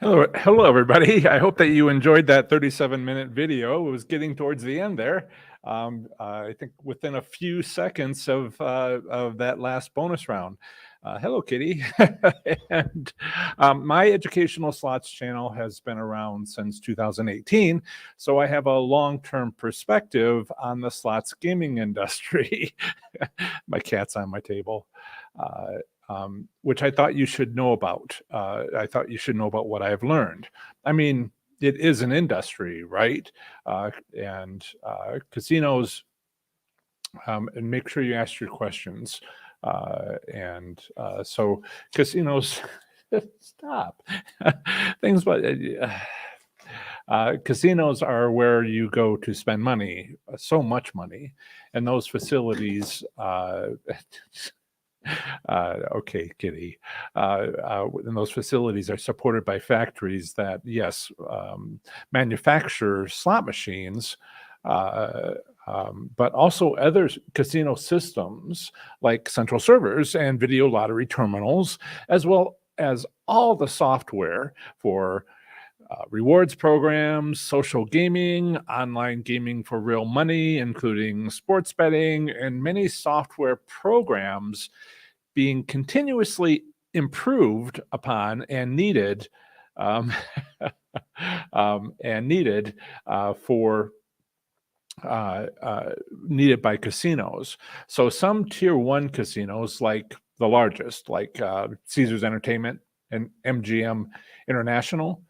Hello, everybody. I hope that you enjoyed that 37-minute video. It was getting towards the end there. I think within a few seconds of that last bonus round. Hello, Kitty. And my educational slots channel has been around since 2018, so I have a long-term perspective on the slots gaming industry. My cat's on my table. Which I thought you should know about. I thought you should know about what I've learned. I mean, it is an industry, right? And casinos, and make sure you ask your questions. So casinos, stop. Things, but casinos are where you go to spend money, so much money, and those facilities. Okay, Kitty. And those facilities are supported by factories that, yes, manufacture slot machines, but also other casino systems like central servers and video lottery terminals, as well as all the software for rewards programs, social gaming, online gaming for real money, including sports betting, and many software programs being continuously improved upon and needed um, for needed by casinos. So some tier one casinos, like the largest, like Caesars Entertainment and MGM International,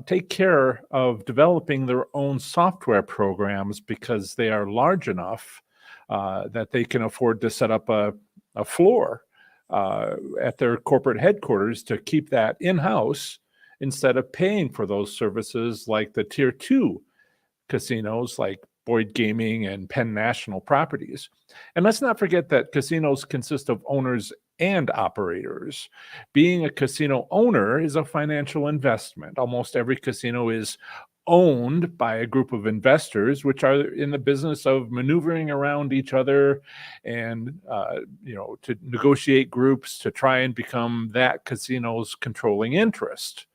take care of developing their own software programs because they are large enough that they can afford to set up a floor at their corporate headquarters to keep that in-house instead of paying for those services like the tier two casinos like Boyd Gaming and Penn National Properties. And let's not forget that casinos consist of owners and operators. Being a casino owner is a financial investment. Almost every casino is owned by a group of investors, which are in the business of maneuvering around each other and, to negotiate groups to try and become that casino's controlling interest.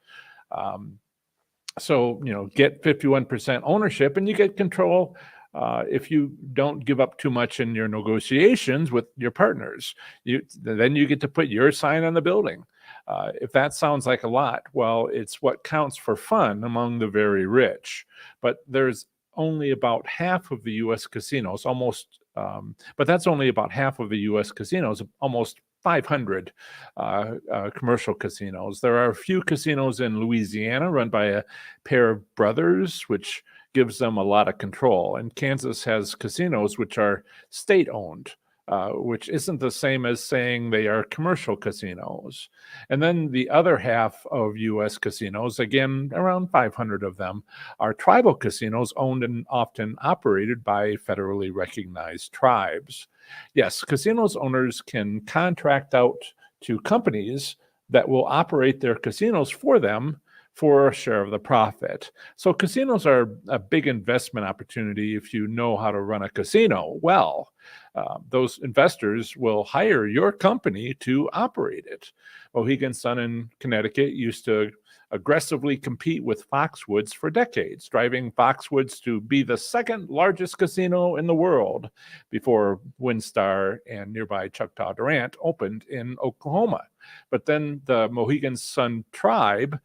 So, get 51% ownership and you get control if you don't give up too much in your negotiations with your partners. Then you get to put your sign on the building. If that sounds like a lot, well, it's what counts for fun among the very rich. But there's only about half of the U.S. casinos, but that's only about half of the U.S. casinos, almost 500 commercial casinos. There are a few casinos in Louisiana run by a pair of brothers, which gives them a lot of control. And Kansas has casinos which are state-owned, which isn't the same as saying they are commercial casinos. And then the other half of U.S. casinos, again, around 500 of them, are tribal casinos owned and often operated by federally recognized tribes. Yes, casinos owners can contract out to companies that will operate their casinos for them for a share of the profit. So casinos are a big investment opportunity if you know how to run a casino well. Those investors will hire your company to operate it. Mohegan Sun in Connecticut used to aggressively compete with Foxwoods for decades, driving Foxwoods to be the second largest casino in the world before WinStar and nearby Choctaw Durant opened in Oklahoma. But then the Mohegan Sun tribe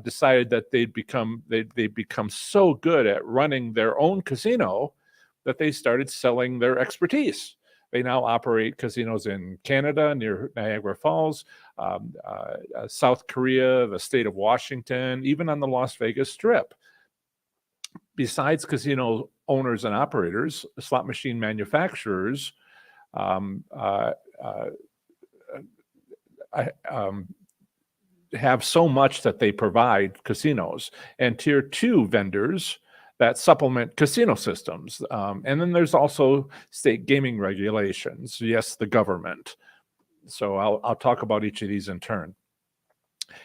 decided that they'd become so good at running their own casino that they started selling their expertise. They now operate casinos in Canada near Niagara Falls, South Korea, the state of Washington, even on the Las Vegas Strip. Besides casino owners and operators, slot machine manufacturers have so much that they provide casinos, and tier two vendors that supplement casino systems. And then there's also state gaming regulations. Yes, the government. So I'll talk about each of these in turn.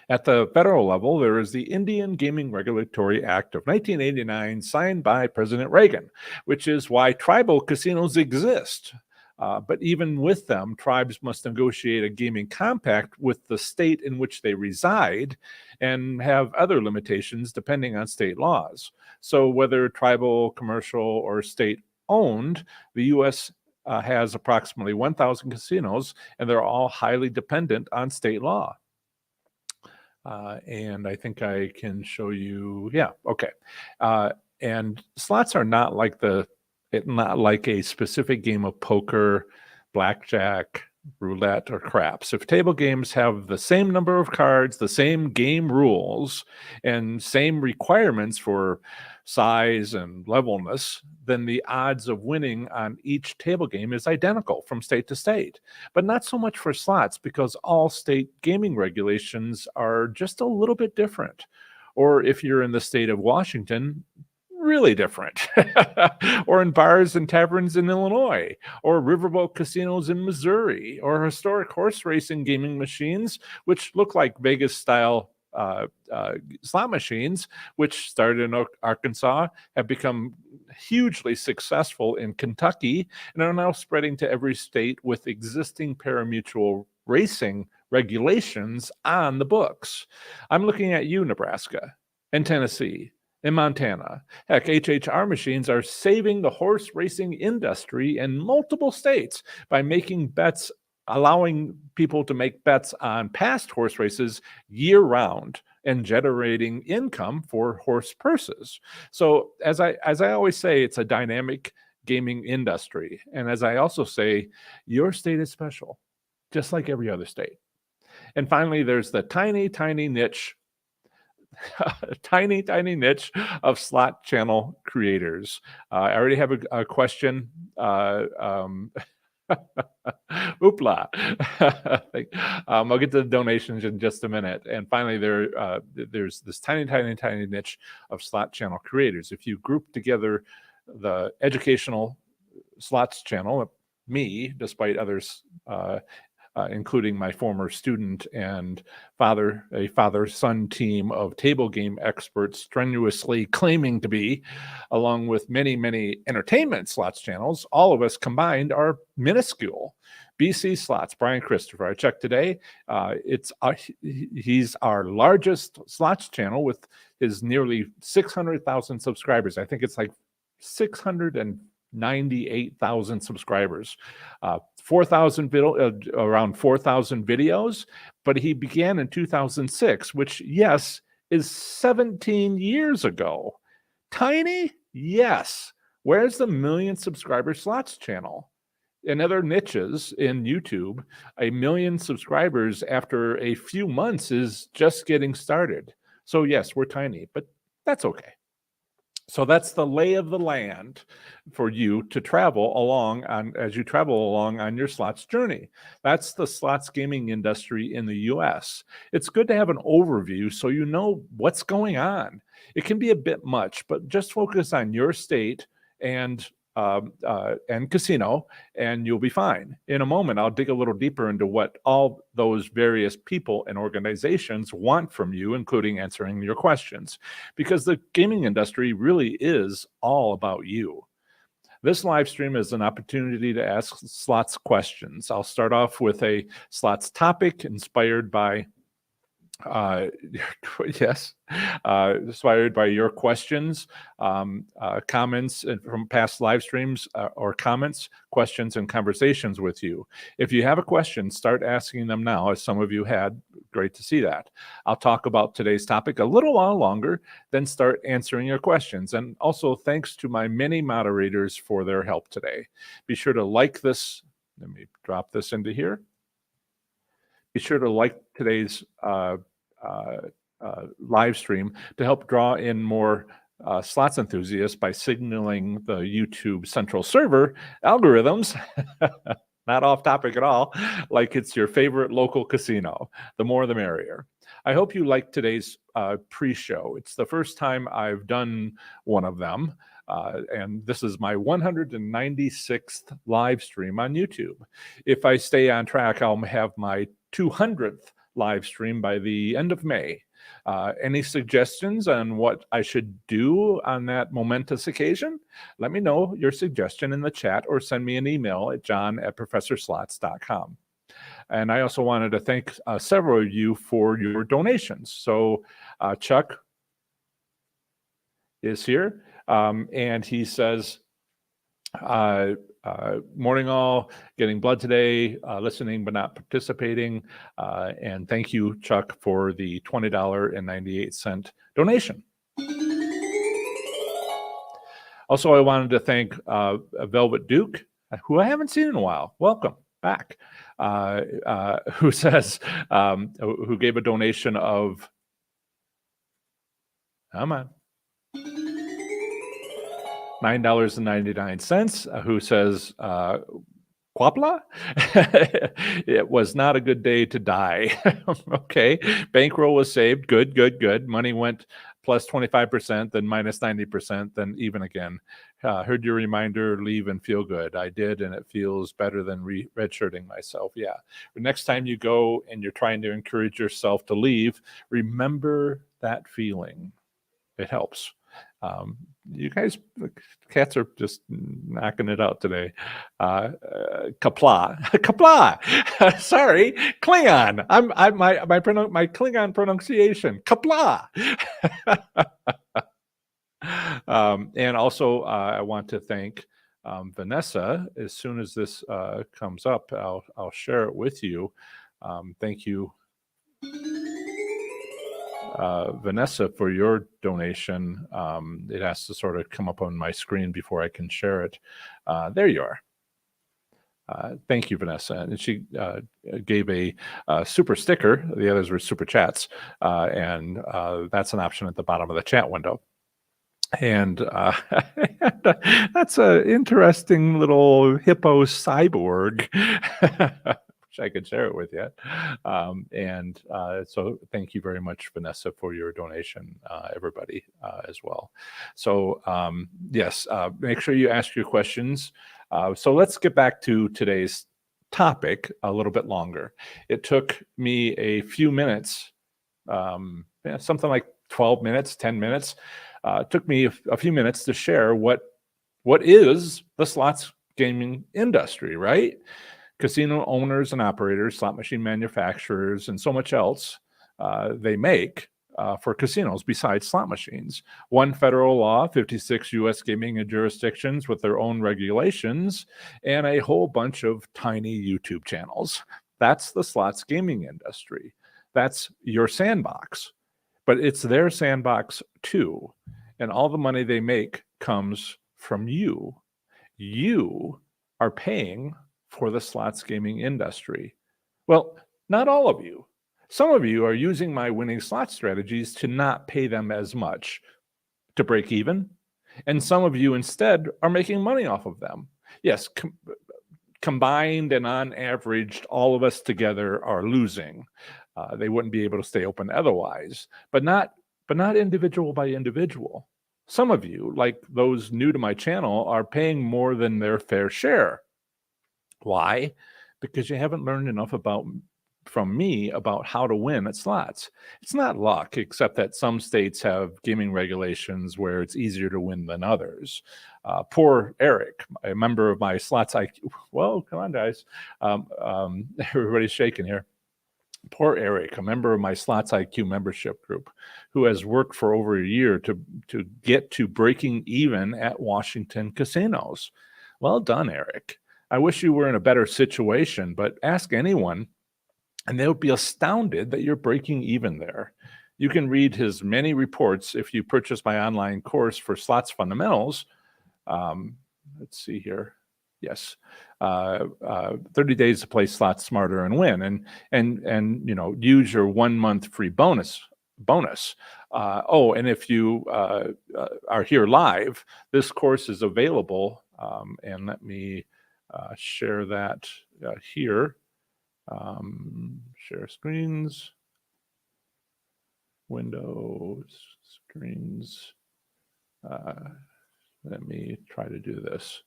At the federal level, there is the Indian Gaming Regulatory Act of 1989, signed by President Reagan, which is why tribal casinos exist. But even with them, tribes must negotiate a gaming compact with the state in which they reside and have other limitations depending on state laws. So whether tribal, commercial, or state owned, the U.S. Has approximately 1,000 casinos, and they're all highly dependent on state law. And I think I can show you, yeah, okay. And slots are not like not like a specific game of poker, blackjack, roulette, or craps. If table games have the same number of cards, the same game rules, and same requirements for size and levelness, then the odds of winning on each table game is identical from state to state. But not so much for slots, because all state gaming regulations are just a little bit different. Or if you're in the state of Washington, really different. Or in bars and taverns in Illinois, or riverboat casinos in Missouri, or historic horse racing gaming machines, which look like Vegas style slot machines, which started in Arkansas, have become hugely successful in Kentucky, and are now spreading to every state with existing parimutuel racing regulations on the books. I'm looking at you, Nebraska, and Tennessee, in Montana. Heck, HHR machines are saving the horse racing industry in multiple states by making bets, allowing people to make bets on past horse races year round and generating income for horse purses. So as I always say, it's a dynamic gaming industry. And as I also say, your state is special, just like every other state. And finally, there's the tiny niche tiny niche of slot channel creators. I already have a question. Oopla. I'll get to the donations in just a minute. And finally, there's this tiny niche of slot channel creators. If you group together the educational slots channel, me, despite others, including my former student and a father-son team of table game experts strenuously claiming to be, along with many entertainment slots channels, all of us combined are minuscule. BC Slots, Brian Christopher, I checked today. He's our largest slots channel with his nearly 600,000 subscribers. I think it's like 698,000 subscribers, 4,000 around 4,000 videos. But he began in 2006, which, yes, is 17 years ago. Tiny, yes. Where's the million subscriber slots channel? In other niches in YouTube, 1 million subscribers after a few months is just getting started. So yes, we're tiny, but that's okay. So that's the lay of the land for you to travel along on as you travel along on your slots journey. That's the slots gaming industry in the US. It's good to have an overview so you know what's going on. It can be a bit much, but just focus on your state and casino, and you'll be fine. In a moment, I'll dig a little deeper into what all those various people and organizations want from you, including answering your questions, because the gaming industry really is all about you. This live stream is an opportunity to ask slots questions. I'll start off with a slots topic inspired by inspired by your questions, comments from past live streams, or comments, questions, and conversations with you. If you have a question, start asking them now, as some of you had. Great to see that. I'll talk about today's topic a little while longer, then start answering your questions. And also, thanks to my many moderators for their help today. Be sure to like this. Let me drop this into here. Be sure to like today's live stream to help draw in more slots enthusiasts by signaling the YouTube central server algorithms, not off topic at all, like it's your favorite local casino. The more the merrier. I hope you liked today's pre-show. It's the first time I've done one of them. And this is my 196th live stream on YouTube. If I stay on track, I'll have my 200th live stream by the end of May. Any suggestions on what I should do on that momentous occasion? Let me know your suggestion in the chat or send me an email at john@professorslots.com. And I also wanted to thank several of you for your donations. So Chuck is here, and he says, morning all, getting blood today, listening but not participating. And thank you, Chuck, for the $20.98 donation. Also, I wanted to thank Velvet Duke, who I haven't seen in a while. Welcome back. Who says, who gave a donation of, come on, $9.99, who says, Quapla? It was not a good day to die. Okay. Bankroll was saved. Good, good, good. Money went plus 25%, then minus 90%, then even again. Heard your reminder, leave and feel good. I did, and it feels better than redshirting myself. Yeah. Next time you go and you're trying to encourage yourself to leave, remember that feeling. It helps. You guys, the cats are just knocking it out today. Kapla, kapla. Sorry, Klingon. My Klingon pronunciation. Kapla. And also, I want to thank Vanessa. As soon as this comes up, I'll share it with you. Thank you, Vanessa, for your donation. It has to sort of come up on my screen before I can share it. There you are. Thank you, Vanessa. And she gave a super sticker. The others were super chats. And that's an option at the bottom of the chat window. And that's an interesting little hippo cyborg. I could share it with you. So thank you very much, Vanessa, for your donation, everybody, as well. So yes, make sure you ask your questions. So let's get back to today's topic a little bit longer. It took me a few minutes, something like 12 minutes, 10 minutes. It took me a few minutes to share what is the slots gaming industry, right? Casino owners and operators, slot machine manufacturers, and so much else they make for casinos besides slot machines. One federal law, 56 U.S. gaming jurisdictions with their own regulations, and a whole bunch of tiny YouTube channels. That's the slots gaming industry. That's your sandbox. But it's their sandbox too. And all the money they make comes from you. You are paying for the slots gaming industry. Well, not all of you. Some of you are using my winning slot strategies to not pay them as much to break even. And some of you instead are making money off of them. Yes, combined and on average, all of us together are losing. They wouldn't be able to stay open otherwise, but not individual by individual. Some of you, like those new to my channel, are paying more than their fair share. Why? Because you haven't learned enough from me about how to win at slots. It's not luck, except that some states have gaming regulations where it's easier to win than others. Poor Eric, a member of my slots IQ. Well, come on, guys. Everybody's shaking here. Poor Eric, a member of my Slots IQ membership group, who has worked for over a year to get to breaking even at Washington casinos. Well done, Eric. I wish you were in a better situation, but ask anyone, and they would be astounded that you're breaking even there. You can read his many reports if you purchase my online course for slots fundamentals. Let's see here. Yes, 30 days to play slots smarter and win, and use your 1 month free bonus. And if you are here live, this course is available. And let me share that here. Share screens, Windows, screens. Let me try to do this.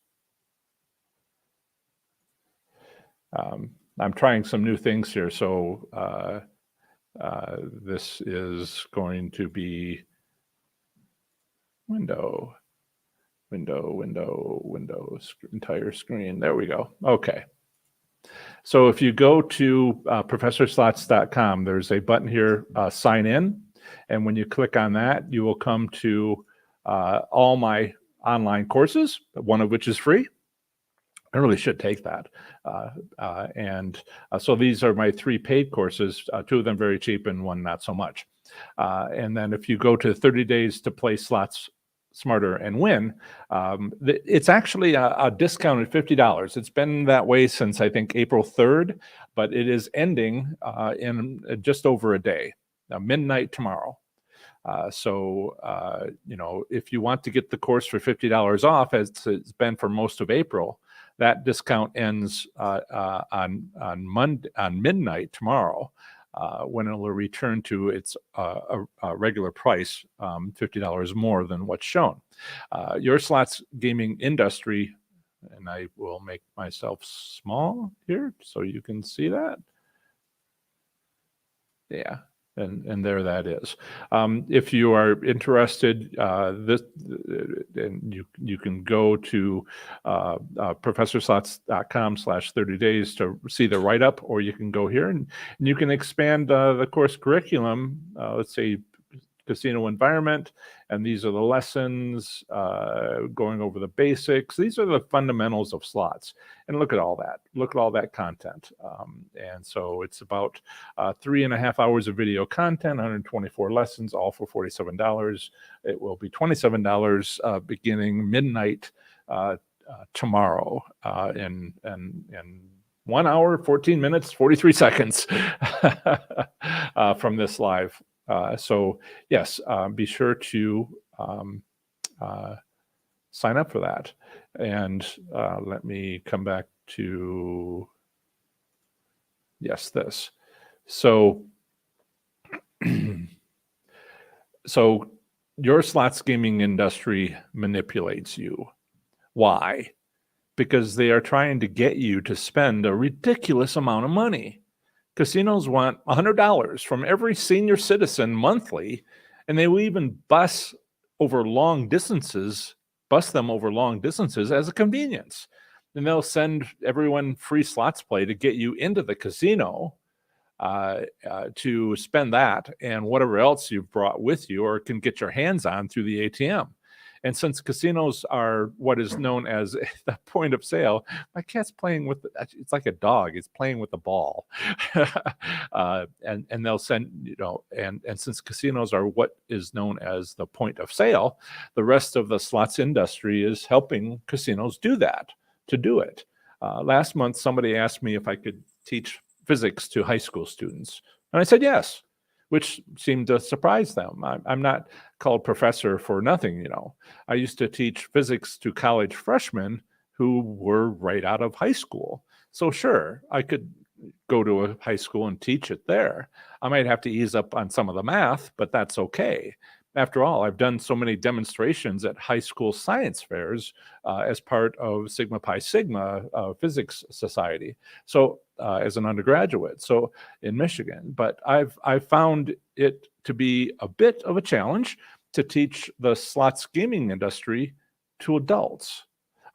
I'm trying some new things here, so This is going to be window, entire screen. There we go. Okay. So if you go to professorslots.com, there's a button here, sign in. And when you click on that, you will come to all my online courses, one of which is free. I really should take that. So these are my 3 paid courses, 2 of them very cheap and 1 not so much. And then if you go to 30 days to play slots smarter and win, it's actually a discounted $50. It's been that way since I think April 3rd, but it is ending in just over a day, midnight tomorrow. If you want to get the course for $50 off, as it's been for most of April, that discount ends on midnight tomorrow, when it will return to its regular price, $50 more than what's shown. Your slots gaming industry, and I will make myself small here so you can see that. Yeah. And there that is. If you are interested, you can go to professorslots.com/30 days to see the write-up, or you can go here and you can expand the course curriculum. Let's say casino environment, and these are the lessons, going over the basics. These are the fundamentals of slots, and look at all that content. And so it's about 3.5 hours of video content, 124 lessons, all for $47. It will be $27 beginning midnight tomorrow, in 1 hour, 14 minutes, 43 seconds from this live. So yes, be sure to sign up for that. And let me come back to, yes, this. So, so your slots gaming industry manipulates you. Why? Because they are trying to get you to spend a ridiculous amount of money. Casinos want $100 from every senior citizen monthly, and they will even bus them over long distances as a convenience. And they'll send everyone free slots play to get you into the casino to spend that and whatever else you've brought with you or can get your hands on through the ATM. And since casinos are what is known as the point of sale, my cat's playing with, it's like a dog, it's playing with the ball. And they'll send, and since casinos are what is known as the point of sale, the rest of the slots industry is helping casinos do that, to do it. Last month, somebody asked me if I could teach physics to high school students. And I said yes, which seemed to surprise them. I'm not called professor for nothing, I used to teach physics to college freshmen who were right out of high school. So sure, I could go to a high school and teach it there. I might have to ease up on some of the math, but that's okay. After all, I've done so many demonstrations at high school science fairs as part of Sigma Pi Sigma Physics Society. So as an undergraduate, so in Michigan, but I've found it to be a bit of a challenge to teach the slots gaming industry to adults.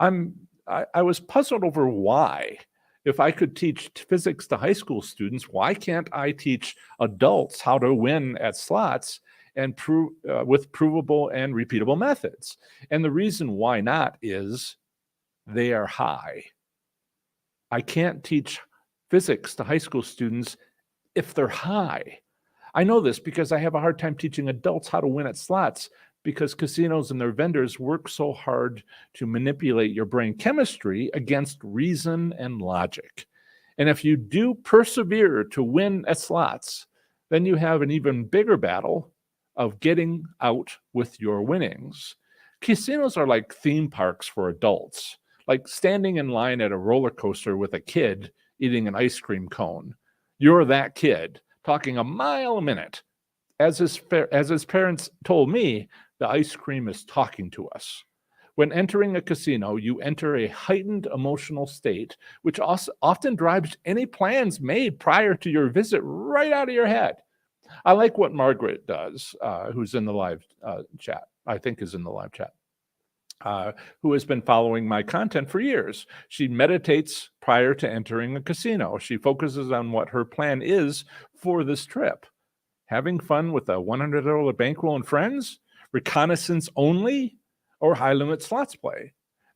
I was puzzled over why. If I could teach physics to high school students, why can't I teach adults how to win at slots and with provable and repeatable methods? And the reason why not is they are high. I can't teach physics to high school students if they're high. I know this because I have a hard time teaching adults how to win at slots because casinos and their vendors work so hard to manipulate your brain chemistry against reason and logic. And if you do persevere to win at slots, then you have an even bigger battle of getting out with your winnings. Casinos are like theme parks for adults, like standing in line at a roller coaster with a kid eating an ice cream cone. You're that kid talking a mile a minute. As his parents told me, the ice cream is talking to us. When entering a casino, you enter a heightened emotional state, which also often drives any plans made prior to your visit right out of your head. I like what Margaret does, who's in the live chat. I think is in the live chat. Who has been following my content for years. She meditates prior to entering a casino. She focuses on what her plan is for this trip. Having fun with a $100 bankroll and friends, reconnaissance only, or high limit slots play.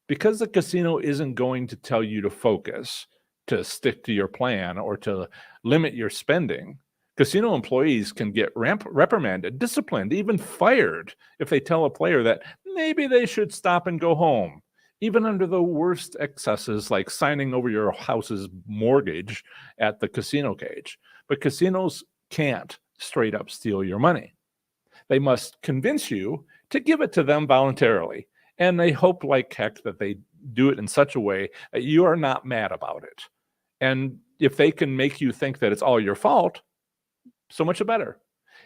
Because the casino isn't going to tell you to focus, to stick to your plan, or to limit your spending, casino employees can get reprimanded, disciplined, even fired if they tell a player that maybe they should stop and go home, even under the worst excesses like signing over your house's mortgage at the casino cage. But casinos can't straight up steal your money. They must convince you to give it to them voluntarily. And they hope like heck that they do it in such a way that you are not mad about it. And if they can make you think that it's all your fault, so much the better,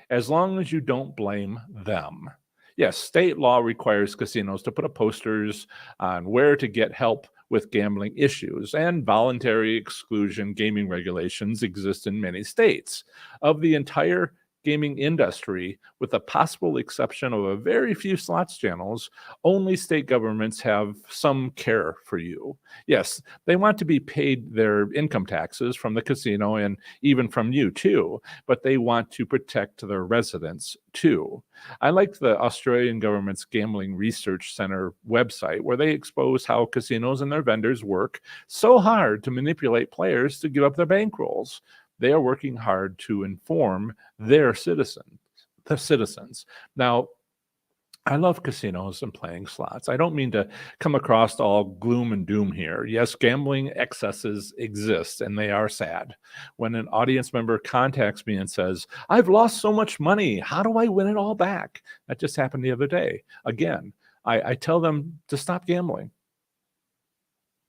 as long as you don't blame them. Yes, state law requires casinos to put up posters on where to get help with gambling issues, and voluntary exclusion gaming regulations exist in many states. Of the entire gaming industry, with the possible exception of a very few slots channels, only state governments have some care for you. Yes, they want to be paid their income taxes from the casino and even from you too, but they want to protect their residents too. I liked the Australian government's Gambling Research Center website, where they expose how casinos and their vendors work so hard to manipulate players to give up their bankrolls. They are working hard to inform their citizens. Now, I love casinos and playing slots. I don't mean to come across all gloom and doom here. Yes, gambling excesses exist, and they are sad. When an audience member contacts me and says, "I've lost so much money. How do I win it all back?" That just happened the other day. Again, I tell them to stop gambling.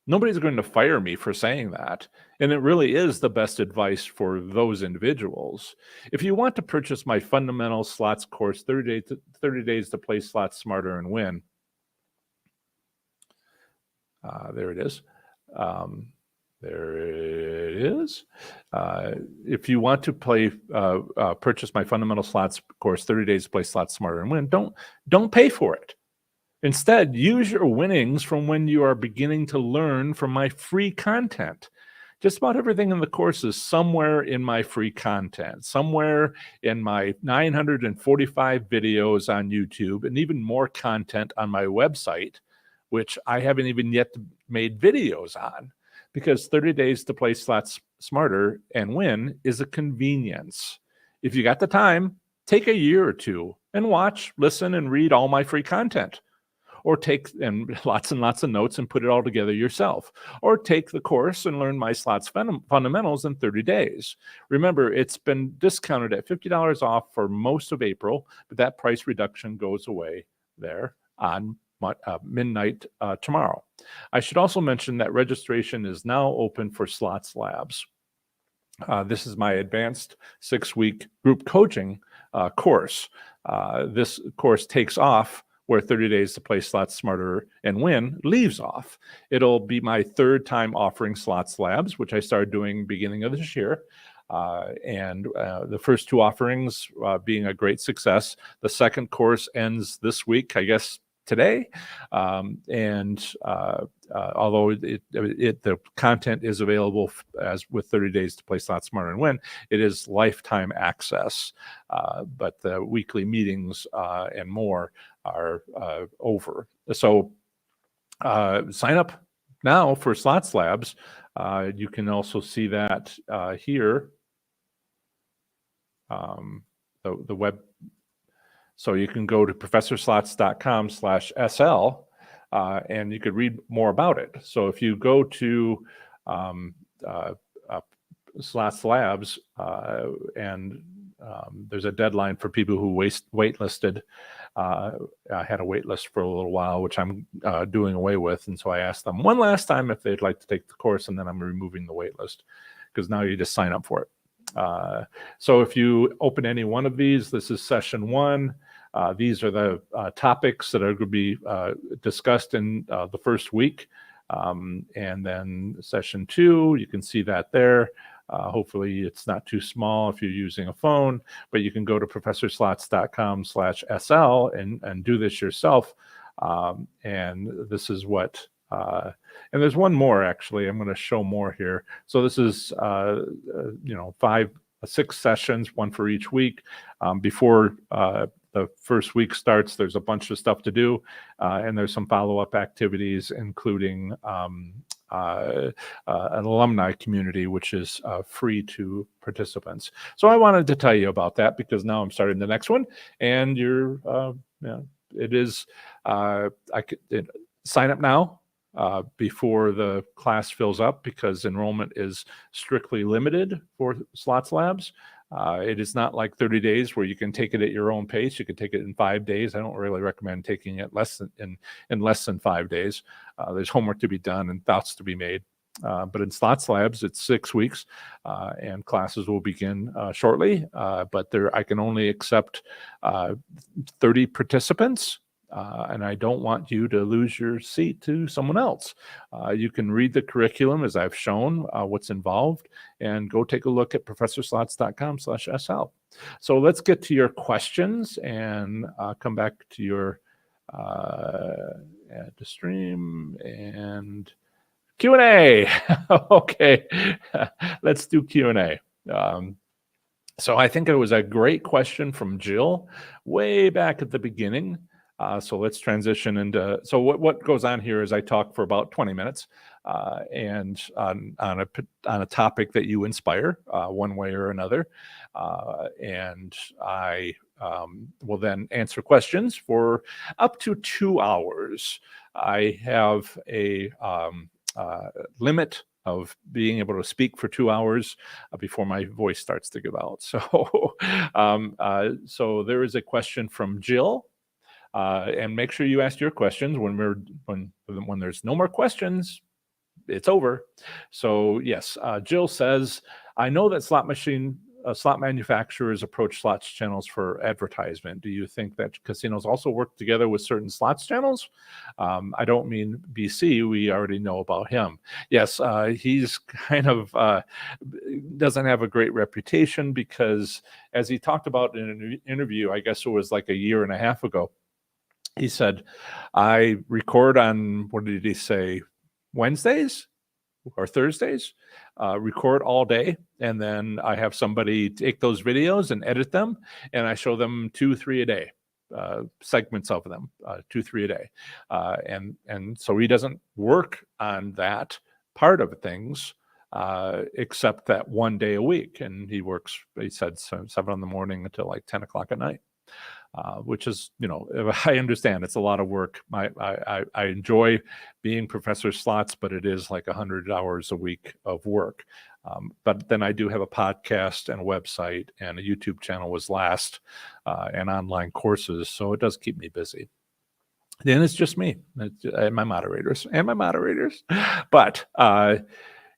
Nobody's going to fire me for saying that. And it really is the best advice for those individuals. If you want to purchase my fundamental slots course, 30 days to play slots smarter and win. There it is. There it is. If you want to purchase my fundamental slots course, 30 days to play slots smarter and win, don't pay for it. Instead, use your winnings from when you are beginning to learn from my free content. Just about everything in the course is somewhere in my free content, somewhere in my 945 videos on YouTube, and even more content on my website, which I haven't even yet made videos on, because 30 days to play slots smarter and win is a convenience. If you got the time, take a year or two and watch, listen, and read all my free content. Or take and lots of notes and put it all together yourself. Or take the course and learn my slots fundamentals in 30 days. Remember, it's been discounted at $50 off for most of April, but that price reduction goes away there on midnight tomorrow. I should also mention that registration is now open for Slots Labs. This is my advanced 6-week group coaching course. This course takes off where 30 days to play slots smarter and win leaves off. It'll be my third time offering Slots Labs, which I started doing beginning of this year. And the first two offerings being a great success. The second course ends this week, I guess today. Although the content is available as with 30 days to play slots smarter and win, it is lifetime access. But the weekly meetings and more are over. So sign up now for Slots Labs. You can also see that here. The web. So you can go to professorslots.com/SL and you could read more about it. So if you go to Slots Labs and there's a deadline for people who waitlisted. I had a wait list for a little while, which I'm doing away with. And so I asked them one last time if they'd like to take the course, and then I'm removing the wait list because now you just sign up for it. So if you open any one of these, this is session 1. These are the topics that are going to be discussed in the first week. And then session 2, you can see that there. Hopefully it's not too small if you're using a phone, but you can go to professorslots.com/SL and do this yourself. And this is what, and there's one more actually. I'm going to show more here. So this is, 6 sessions, one for each week. Before the first week starts, there's a bunch of stuff to do, and there's some follow-up activities, including an alumni community, which is free to participants. So I wanted to tell you about that because now I'm starting the next one, and it is, I could sign up now before the class fills up, because enrollment is strictly limited for Slots Labs. It is not like 30 days where you can take it at your own pace. You can take it in 5 days. I don't really recommend taking it in less than 5 days. There's homework to be done and thoughts to be made. But in Slots Labs, it's 6 weeks, and classes will begin shortly. But I can only accept 30 participants. And I don't want you to lose your seat to someone else. You can read the curriculum as I've shown what's involved, and go take a look at professorslots.com/SL. So let's get to your questions and come back to your add to stream and Q&A. Okay, let's do Q&A. So I think it was a great question from Jill way back at the beginning. So let's transition into, so what goes on here is I talk for about 20 minutes and on a topic that you inspire one way or another. And I will then answer questions for up to 2 hours. I have a limit of being able to speak for 2 hours before my voice starts to give out. So, so there is a question from Jill. And make sure you ask your questions when there's no more questions, it's over. So yes, Jill says, I know that slot manufacturers approach slots channels for advertisement. Do you think that casinos also work together with certain slots channels? I don't mean BC. We already know about him. Yes, he's kind of doesn't have a great reputation because, as he talked about in an interview, I guess it was like a year and a half ago, he said, I record on, what did he say, Wednesdays or Thursdays, record all day. And then I have somebody take those videos and edit them. And I show them 2-3 a day, segments of them, 2-3 a day. And so he doesn't work on that part of things, except that 1 day a week. And he works, he said, 7 in the morning until like 10 o'clock at night. Which is, I understand it's a lot of work. I enjoy being Professor Slots, but it is like 100 hours a week of work. But then I do have a podcast and a website and a YouTube channel was last, and online courses. So it does keep me busy. Then it's just me and my moderators. But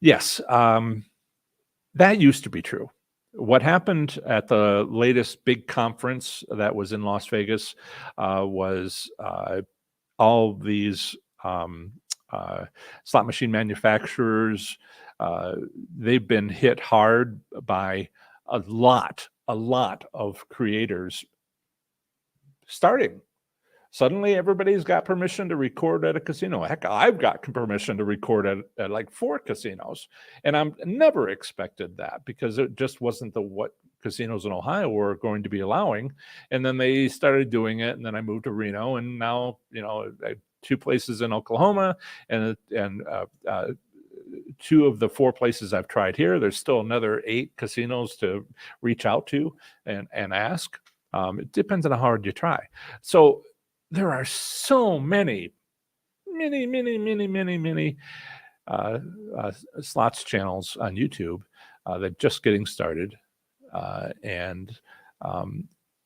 yes, that used to be true. What happened at the latest big conference that was in Las Vegas was all these slot machine manufacturers, they've been hit hard by a lot of creators starting. Suddenly, everybody's got permission to record at a casino. Heck, I've got permission to record at like 4 casinos. And I'm never expected that because it just wasn't what casinos in Ohio were going to be allowing. And then they started doing it. And then I moved to Reno. And now, 2 places in Oklahoma and 2 of the 4 places I've tried here. There's still another 8 casinos to reach out to and ask. It depends on how hard you try. So there are so many slots channels on YouTube. They're just getting started, and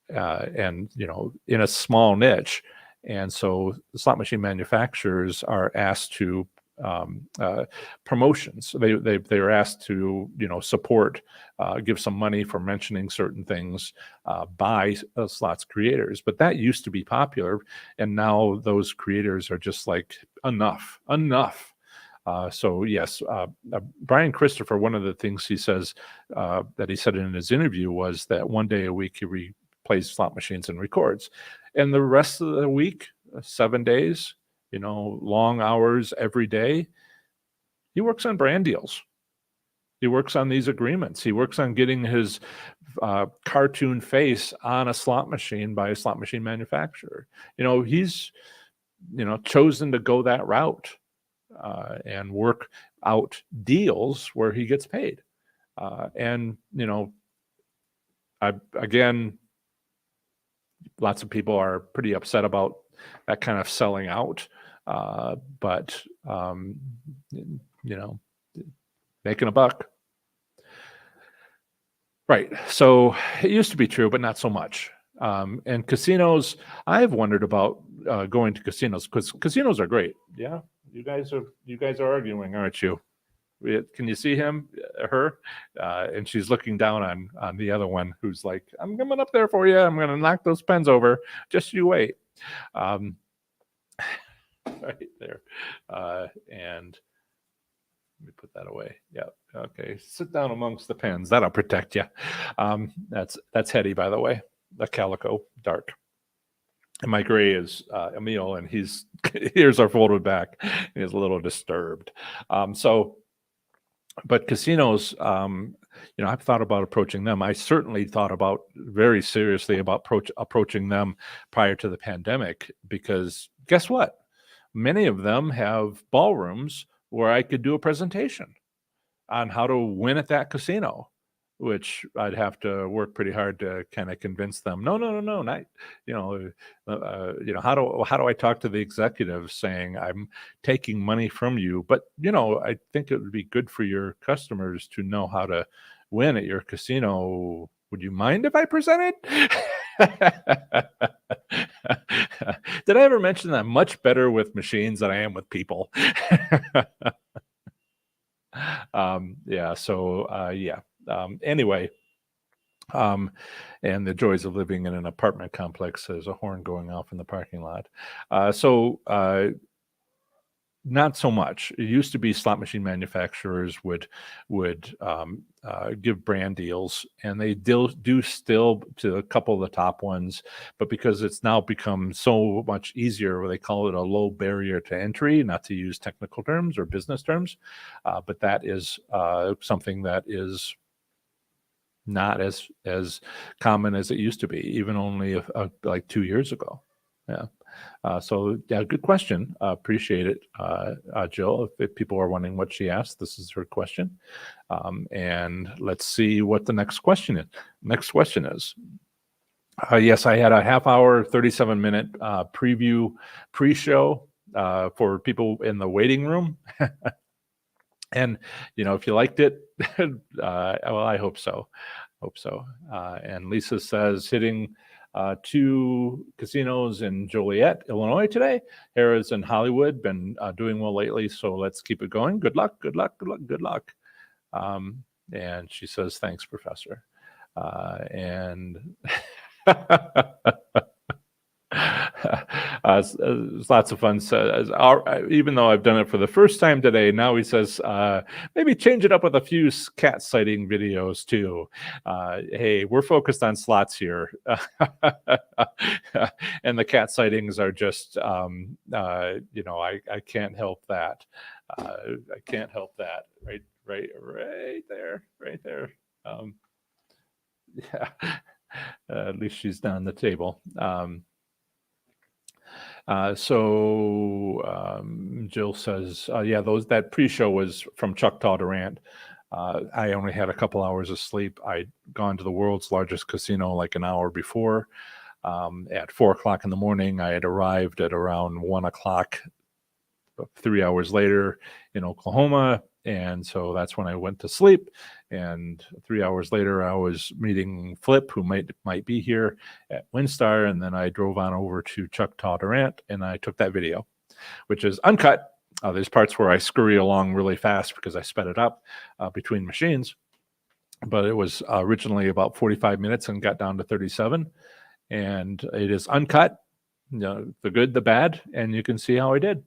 in a small niche. And so the slot machine manufacturers are asked to promotions. They're asked to support, give some money for mentioning certain things by slots creators. But that used to be popular, and now those creators are just like enough. So yes, Brian Christopher, one of the things he says that he said in his interview was that one day a week he plays slot machines and records, and the rest of the week, 7 days, long hours every day, he works on brand deals. He works on these agreements. He works on getting his cartoon face on a slot machine by a slot machine manufacturer. He's chosen to go that route and work out deals where he gets paid. And again, lots of people are pretty upset about that kind of selling out, but making a buck. Right. So it used to be true, but not so much. And casinos, I've wondered about going to casinos because casinos are great. Yeah, you guys are arguing, aren't you? Can you see him, her? And she's looking down on the other one, who's like, "I'm coming up there for you. I'm going to knock those pens over. Just you wait." Right there, and let me put that away. Yeah. Okay. Sit down amongst the pens. That'll protect you. That's Hetty, by the way. The calico, dark. And my gray is Emil, and his ears are folded back. He's a little disturbed. But casinos, I've thought about approaching them. I certainly thought about very seriously about approaching them prior to the pandemic, because guess what? Many of them have ballrooms where I could do a presentation on how to win at that casino, which I'd have to work pretty hard to kind of convince them. No, not, how do I talk to the executives saying I'm taking money from you? But, I think it would be good for your customers to know how to win at your casino. Would you mind if I presented? Did I ever mention that I'm much better with machines than I am with people? Yeah. So, yeah. Anyway, and the joys of living in an apartment complex. There's a horn going off in the parking lot. Not so much. It used to be slot machine manufacturers would give brand deals, and they do still to a couple of the top ones, but because it's now become so much easier, they call it a low barrier to entry, not to use technical terms or business terms, but that is something that is not as common as it used to be, even only like 2 years ago. Yeah. So yeah, good question. Appreciate it, Jill. If people are wondering what she asked, this is her question. And let's see what the next question is. Next question is, yes, I had a half-hour, 37-minute preview pre-show for people in the waiting room. And, if you liked it, well, I hope so. And Lisa says, hitting 2 casinos in Joliet, Illinois today. Harrah's in Hollywood, been doing well lately, so let's keep it going. Good luck. And she says, thanks, Professor. And it's lots of fun. Even though I've done it for the first time today, now he says, maybe change it up with a few cat sighting videos too. Hey, we're focused on slots here. And the cat sightings are just, I can't help that. I can't help that. Right there. Yeah. At least she's down the table. Jill says, yeah, that pre-show was from Chuck Todd Durant. I only had a couple hours of sleep. I'd gone to the world's largest casino like an hour before. At 4:00 in the morning, I had arrived at around 1:00, 3 hours later in Oklahoma. And so that's when I went to sleep. And 3 hours later, I was meeting Flip, who might be here at WinStar. And then I drove on over to Chuck Todd Durant, and I took that video, which is uncut. There's parts where I scurry along really fast because I sped it up between machines. But it was originally about 45 minutes and got down to 37. And it is uncut, the good, the bad, and you can see how I did.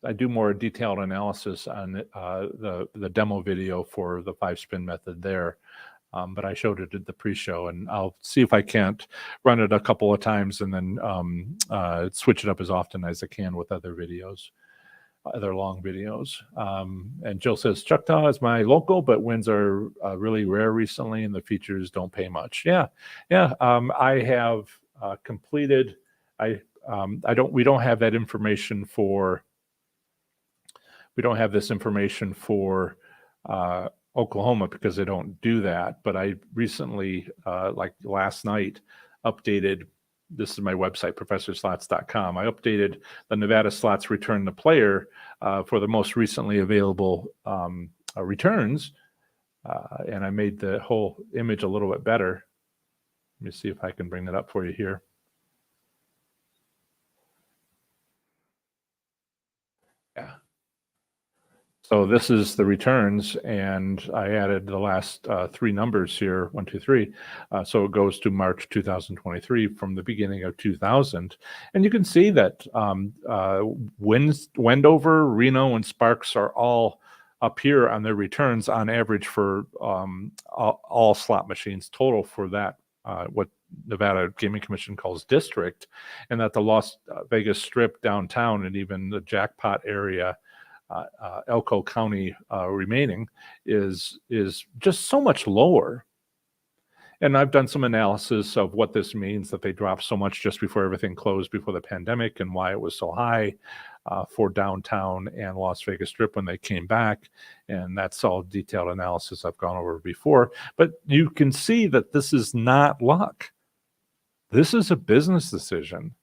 I do more detailed analysis on the demo video for the 5-spin method there. But I showed it at the pre-show, and I'll see if I can't run it a couple of times and then switch it up as often as I can with other videos, other long videos. And Jill says, Choctaw is my local, but wins are really rare recently, and the features don't pay much. Yeah. I have completed. We don't have that information for. We don't have this information for Oklahoma because they don't do that. But I recently, like last night, updated. This is my website, professorslots.com. I updated the Nevada slots return to player for the most recently available returns, and I made the whole image a little bit better. Let me see if I can bring that up for you here. Yeah. So this is the returns, and I added the last three numbers here, 1, 2, 3. So it goes to March 2023 from the beginning of 2000. And you can see that Wendover, Reno, and Sparks are all up here on their returns on average for all slot machines total for that, what Nevada Gaming Commission calls district, and that the Las Vegas Strip downtown and even the jackpot area, Elko County remaining is just so much lower. And I've done some analysis of what this means, that they dropped so much just before everything closed before the pandemic, and why it was so high for downtown and Las Vegas Strip when they came back. And that's all detailed analysis I've gone over before. But you can see that this is not luck. This is a business decision.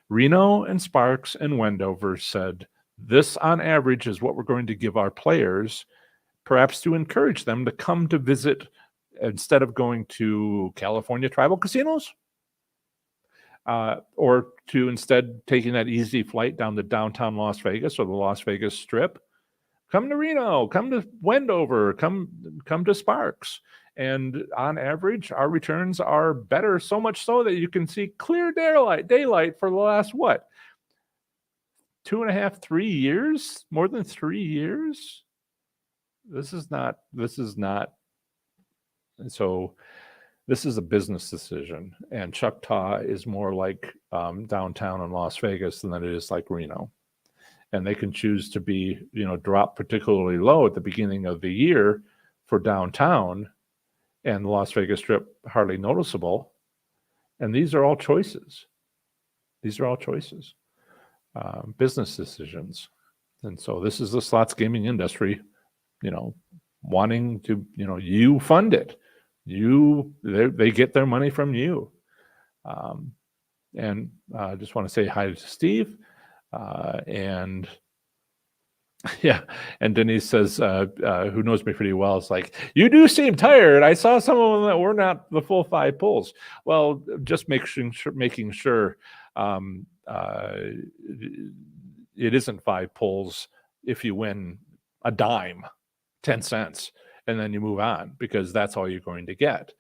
Reno and Sparks and Wendover said, this on average is what we're going to give our players, perhaps to encourage them to come to visit instead of going to California tribal casinos, or to instead taking that easy flight down to downtown Las Vegas or the Las Vegas Strip. Come to Reno, come to Wendover, come to Sparks. And on average, our returns are better, so much so that you can see clear daylight for the last, what, 2.5, 3 years, more than 3 years. This is not. And so this is a business decision, and Choctaw is more like downtown in Las Vegas than it is like Reno. And they can choose to be, drop particularly low at the beginning of the year for downtown, and the Las Vegas Strip hardly noticeable. And these are all choices. Business decisions. And so this is the slots gaming industry, wanting to, you fund it. They get their money from you. And I just want to say hi to Steve. And yeah, and Denise says, who knows me pretty well, it's like, you do seem tired. I saw some of them that were not the full 5 pulls. Well, just making sure it isn't 5 pulls if you win a dime, 10 cents, and then you move on, because that's all you're going to get.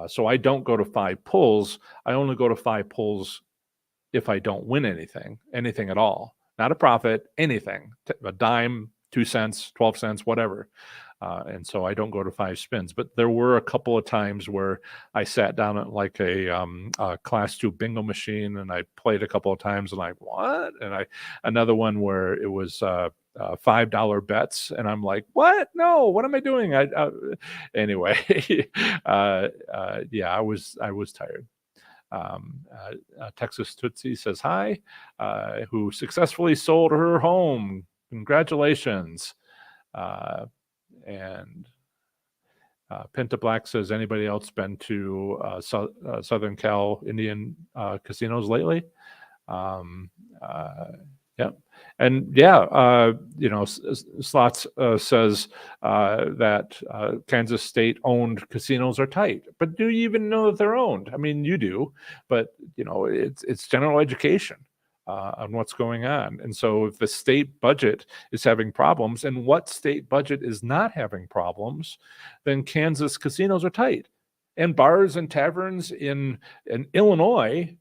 So I don't go to 5 pulls. I only go to 5 pulls if I don't win anything at all. Not a profit, anything, a dime, 2 cents, 12 cents, whatever. And so I don't go to 5 spins. But there were a couple of times where I sat down at like a class 2 bingo machine, and I played a couple of times, and like, what? And another one where it was $5 bets, and I'm like, what? No, what am I doing? Anyway, yeah, I was tired. Texas Tootsie says hi, who successfully sold her home. Congratulations. And Penta Black says, anybody else been to Southern Cal Indian casinos lately? Yeah. And yeah, Slots says that Kansas State owned casinos are tight, but do you even know that they're owned? I mean, you do, but it's general education on what's going on. And so if the state budget is having problems, and what state budget is not having problems, then Kansas casinos are tight. And bars and taverns in Illinois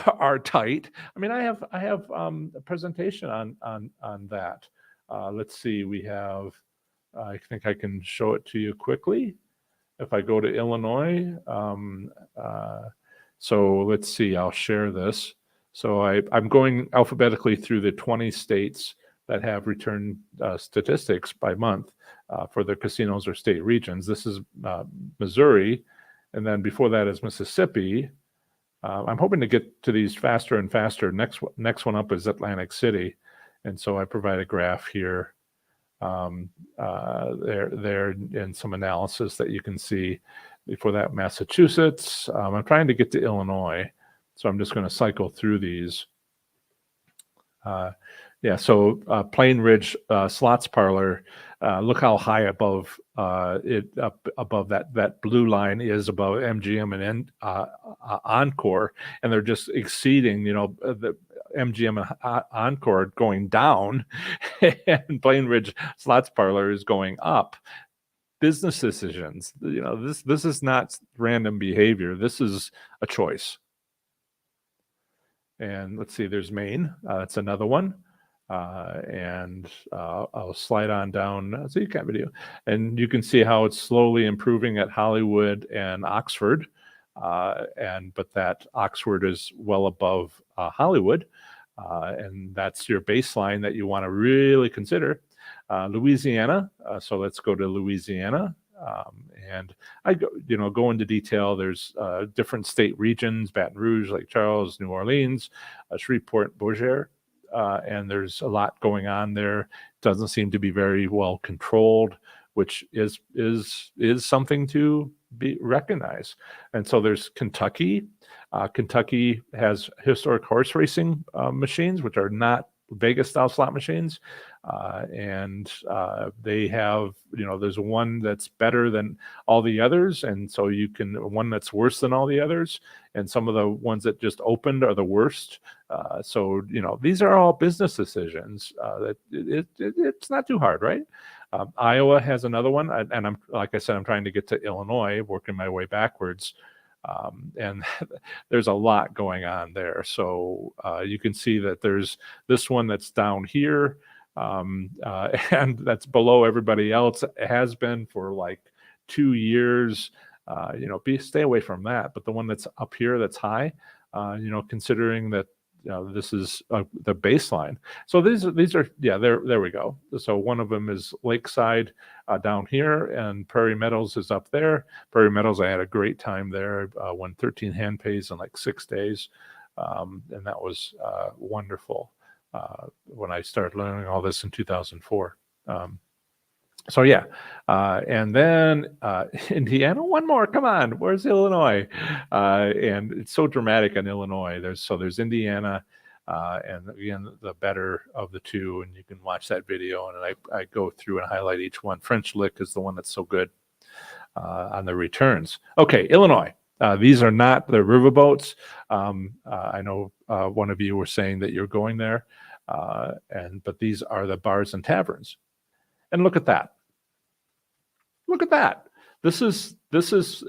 are tight. I mean, I have a presentation on that. Let's see, we have. I think I can show it to you quickly. If I go to Illinois, so let's see, I'll share this. So I'm going alphabetically through the 20 states that have return statistics by month for their casinos or state regions. This is Missouri, and then before that is Mississippi. I'm hoping to get to these faster and faster. Next one up is Atlantic City, and so I provide a graph here there and some analysis that you can see. Before that, Massachusetts. I'm trying to get to Illinois, so I'm just going to cycle through these. Yeah, so Plain Ridge Slots Parlor. Look how high above above that blue line is above MGM and Encore, and they're just exceeding. The MGM and Encore going down, and Plain Ridge Slots Parlor is going up. Business decisions. This is not random behavior. This is a choice. And let's see, there's Maine. That's another one. And I'll slide on down so you can video, and you can see how it's slowly improving at Hollywood and Oxford. But that Oxford is well above Hollywood, and that's your baseline that you want to really consider. Louisiana. So let's go to Louisiana. And I go into detail. There's different state regions: Baton Rouge, Lake Charles, New Orleans, Shreveport, Bossier, and there's a lot going on there. Doesn't seem to be very well controlled, which is something to be recognized. And so there's Kentucky. Kentucky has historic horse racing machines, which are not Vegas-style slot machines, and they have, there's one that's better than all the others, and so one that's worse than all the others, and some of the ones that just opened are the worst. So these are all business decisions. That it's not too hard, right? Iowa has another one, and I'm, like I said, I'm trying to get to Illinois, working my way backwards. And there's a lot going on there. So you can see that there's this one that's down here, and that's below everybody else. It has been for like 2 years. Stay away from that. But the one that's up here that's high, considering that this is the baseline. So these are there we go. So one of them is Lakeside down here, and Prairie Meadows is up there. Prairie Meadows, I had a great time there. Won 13 hand pays in like 6 days, and that was wonderful when I started learning all this in 2004. So yeah, and then Indiana, one more. Come on, where's Illinois? And it's so dramatic in Illinois. There's Indiana, and again the better of the two, and you can watch that video. And I go through and highlight each one. French Lick is the one that's so good on the returns. Okay, Illinois. These are not the riverboats. I know one of you were saying that you're going there, but these are the bars and taverns. And look at that. Look at that. This is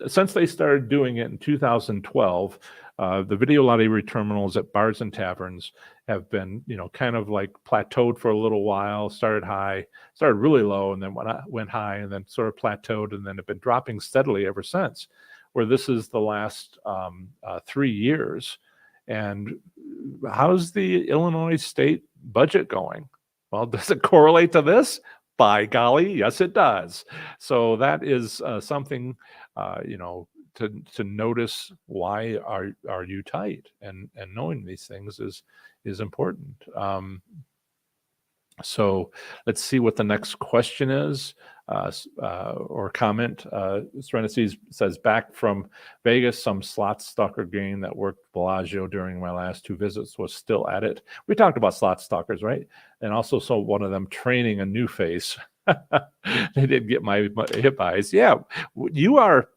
since they started doing it in 2012, the video lottery terminals at bars and taverns have been, kind of like plateaued for a little while, started high, started really low, and then went high, and then sort of plateaued, and then have been dropping steadily ever since, where this is the last 3 years. And how's the Illinois state budget going? Well, does it correlate to this? By golly, yes, it does. So that is something, to notice. Why are you tight? And knowing these things is important. So let's see what the next question is or comment. Serenity says, back from Vegas, some slot stalker game that worked Bellagio during my last 2 visits was still at it. We talked about slot stalkers, right? And also saw one of them training a new face. They did get my hip eyes. Yeah, you are,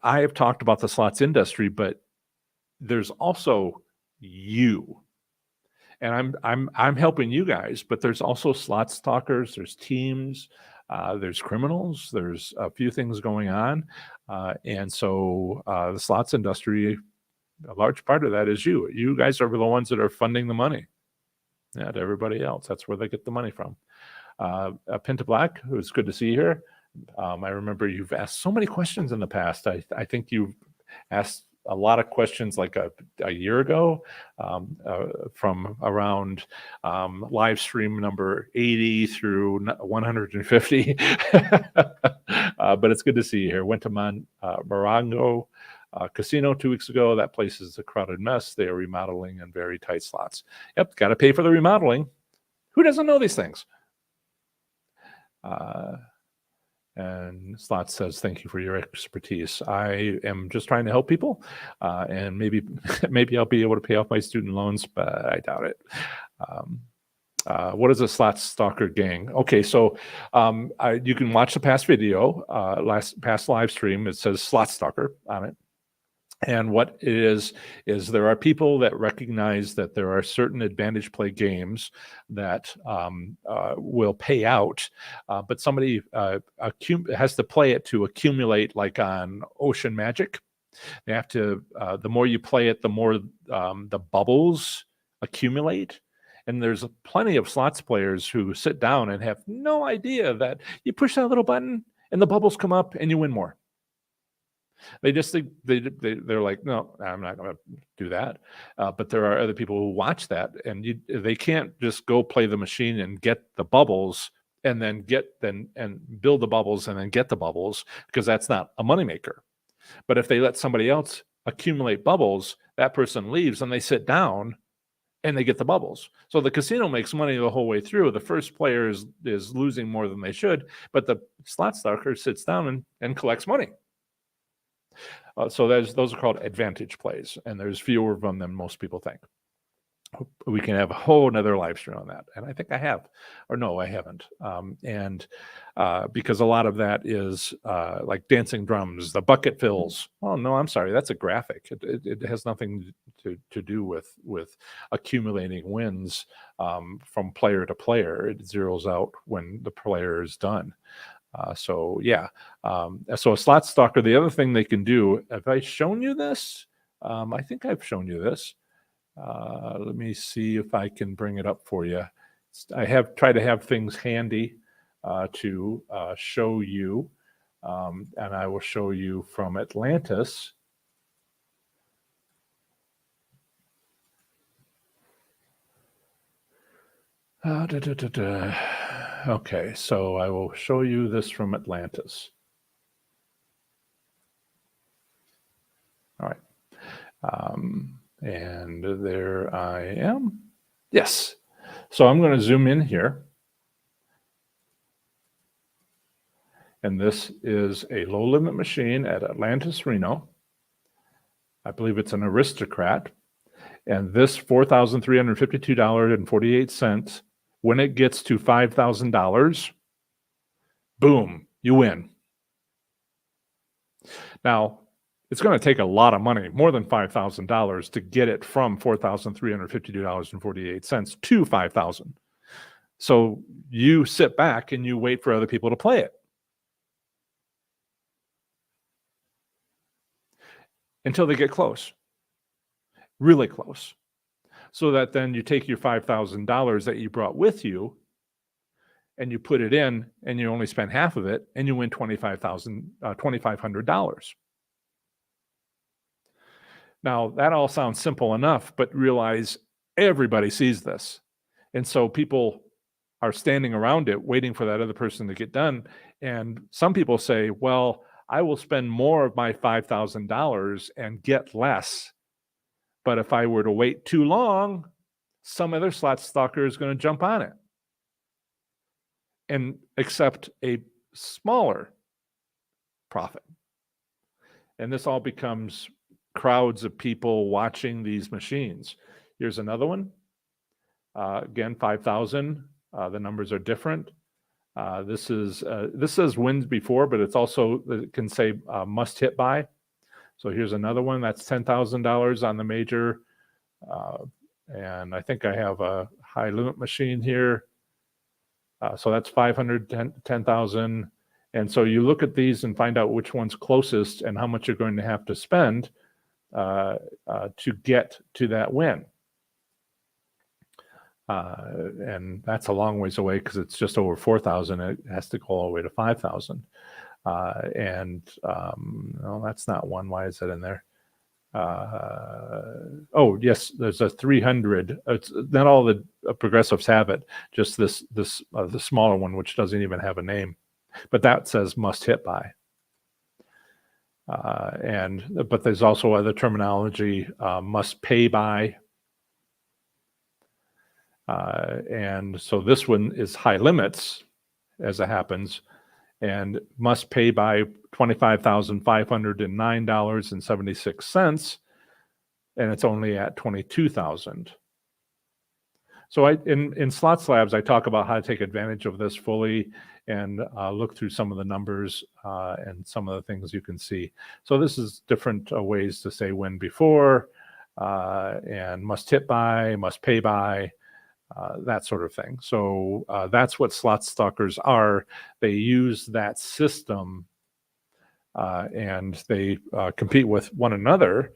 I have talked about the slots industry, but there's also you. And I'm helping you guys, but there's also slot stalkers, there's teams, there's criminals, there's a few things going on. And so the slots industry a large part of that is you. You guys are the ones that are funding the money. Yeah, to everybody else. That's where they get the money from. Pinta Black, who's good to see you here. I remember you've asked so many questions in the past. I think you've asked a lot of questions like a year ago from around live stream number 80 through 150. But it's good to see you here. Went to Morongo Casino 2 weeks ago. That place is a crowded mess. They are remodeling and very tight slots. Yep, got to pay for the remodeling. Who doesn't know these things? And Slot says, thank you for your expertise. I am just trying to help people, and maybe I'll be able to pay off my student loans, but I doubt it. What is a slot stalker gang? Okay, so you can watch the past video, past live stream. It says slot stalker on it. And what it is there are people that recognize that there are certain advantage play games that will pay out, but somebody has to play it to accumulate, like on Ocean Magic. They have to, the more you play it, the more the bubbles accumulate. And there's plenty of slots players who sit down and have no idea that you push that little button and the bubbles come up and you win more. They just think they're like, no, I'm not going to do that. But there are other people who watch that, and they can't just go play the machine and get the bubbles and then and build the bubbles and then get the bubbles, because that's not a moneymaker. But if they let somebody else accumulate bubbles, that person leaves and they sit down and they get the bubbles. So the casino makes money the whole way through. The first player is losing more than they should, but the slot stalker sits down and collects money. So those are called advantage plays, and there's fewer of them than most people think. We can have a whole nother live stream on that, and I think I have, or no, I haven't. Because a lot of that is like dancing drums, the bucket fills. Oh no, I'm sorry, that's a graphic. It has nothing to do with accumulating wins from player to player. It zeroes out when the player is done. So yeah, so a slot stalker, the other thing they can do, have I shown you this? I think I've shown you this. Let me see if I can bring it up for you. I have tried to have things handy to show you, and I will show you from Atlantis. Okay, so I will show you this from Atlantis. All right. And there I am. Yes. So I'm going to zoom in here. And this is a low limit machine at Atlantis, Reno. I believe it's an Aristocrat. And this $4,352.48, when it gets to $5,000, boom, you win. Now, it's going to take a lot of money, more than $5,000, to get it from $4,352.48 to $5,000. So you sit back and you wait for other people to play it until they get close, really close. So that then you take your $5,000 that you brought with you and you put it in, and you only spend half of it, and you win $2,500. Now, that all sounds simple enough, but realize everybody sees this. And so people are standing around it waiting for that other person to get done. And some people say, well, I will spend more of my $5,000 and get less. But if I were to wait too long, some other slot stalker is going to jump on it and accept a smaller profit. And this all becomes crowds of people watching these machines. Here's another one. Again, 5,000. The numbers are different. This says wins before, but it's also, it can say must hit by. So here's another one. That's $10,000 on the major. And I think I have a high limit machine here. So that's 510,000. And so you look at these and find out which one's closest and how much you're going to have to spend. to get to that win. And that's a long ways away because it's just over 4,000. It has to go all the way to 5,000. No, that's not one. Why is that in there? Oh, yes, there's a 300. It's not all the progressives have it, just the smaller one, which doesn't even have a name, but that says must hit by. But there's also other terminology, must pay by. And so this one is high limits, as it happens, and must pay by $25,509.76, and it's only at 22,000. So in Slots Labs, I talk about how to take advantage of this fully and look through some of the numbers and some of the things you can see. So this is different ways to say win before, and must hit by, must pay by, that sort of thing. So that's what slot stalkers are. They use that system and they compete with one another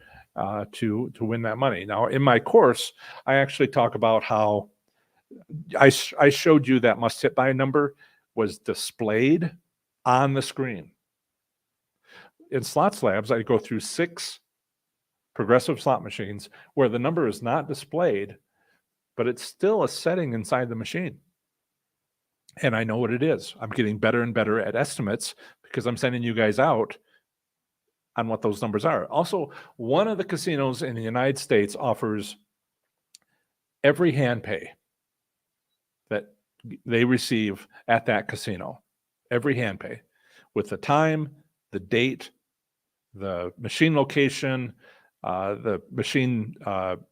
to win that money. Now, in my course, I actually talk about how I showed you that must hit by number was displayed on the screen. In Slots Labs, I go through 6 progressive slot machines where the number is not displayed, but it's still a setting inside the machine. And I know what it is. I'm getting better and better at estimates because I'm sending you guys out on what those numbers are. Also, one of the casinos in the United States offers every hand pay that they receive at that casino, every hand pay, with the time, the date, the machine location, the machine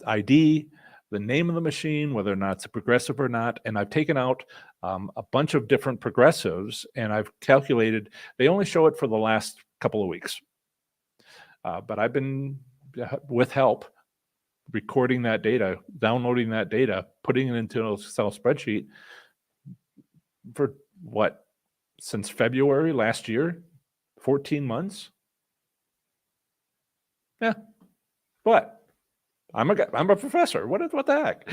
ID, the name of the machine, whether or not it's a progressive or not. And I've taken out a bunch of different progressives, and I've calculated they only show it for the last couple of weeks. But I've been, with help, recording that data, downloading that data, putting it into an Excel spreadsheet for what, since February last year, 14 months. Yeah, but I'm a professor. What the heck?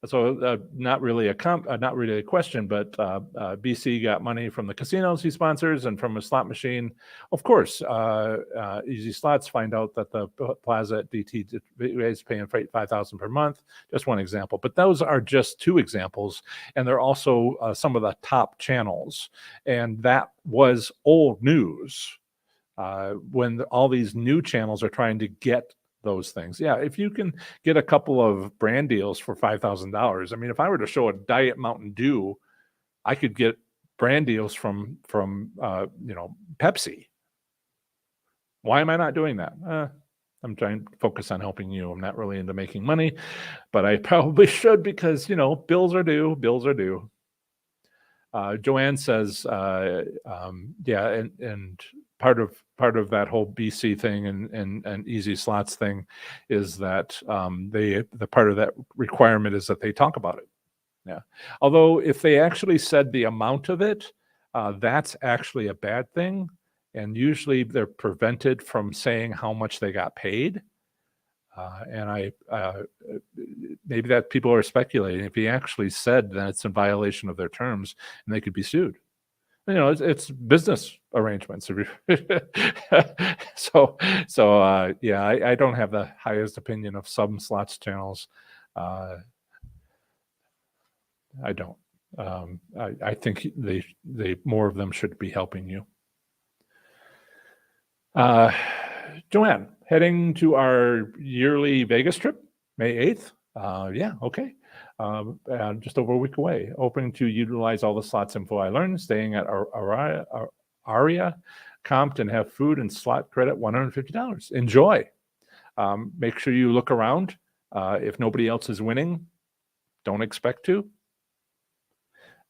So not really a question, but BC got money from the casinos he sponsors and from a slot machine. Of course, Easy Slots find out that the Plaza at DT is paying $5,000 per month. Just one example, but those are just 2 examples, and they're also some of the top channels, and that was old news. When all these new channels are trying to get those things. Yeah, if you can get a couple of brand deals for $5,000, I mean, if I were to show a Diet Mountain Dew, I could get brand deals from Pepsi. Why am I not doing that? I'm trying to focus on helping you. I'm not really into making money, but I probably should because, bills are due. Bills are due. Joanne says, yeah, and part of that whole BC thing and Easy Slots thing is that the part of that requirement is that they talk about it. Yeah. Although if they actually said the amount of it, that's actually a bad thing, and usually they're prevented from saying how much they got paid. And maybe that people are speculating. If he actually said that it's in violation of their terms, and they could be sued. It's business arrangements. So yeah, I don't have the highest opinion of some slots channels. I don't. I think they more of them should be helping you. Joanne, heading to our yearly Vegas trip, May 8th. Yeah, okay. Just over a week away. Hoping to utilize all the slots info I learned, staying at Aria, comped, and have food and slot credit $150. Enjoy. Make sure you look around. If nobody else is winning, don't expect to.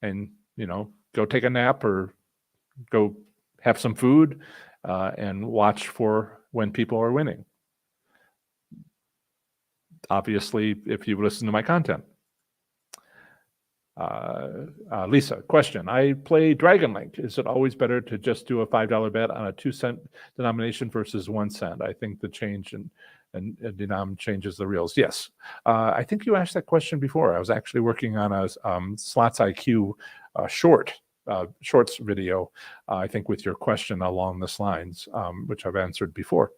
And, go take a nap or go have some food and watch for when people are winning. Obviously, if you listen to my content. Lisa, question. I play Dragon Link. Is it always better to just do a $5 bet on a 2-cent denomination versus 1 cent? I think the change in denom changes the reels. Yes. I think you asked that question before. I was actually working on a Slots IQ shorts video, I think with your question along this lines, which I've answered before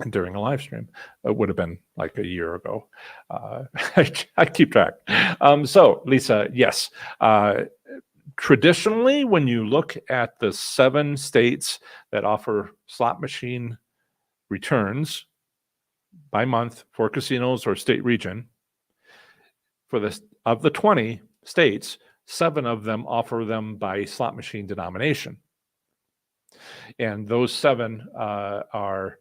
during a live stream. It would have been like a year ago. I keep track. So Lisa, yes. Traditionally, when you look at the 7 states that offer slot machine returns by month for casinos or state region, of the 20 states, 7 of them offer them by slot machine denomination. And those 7 are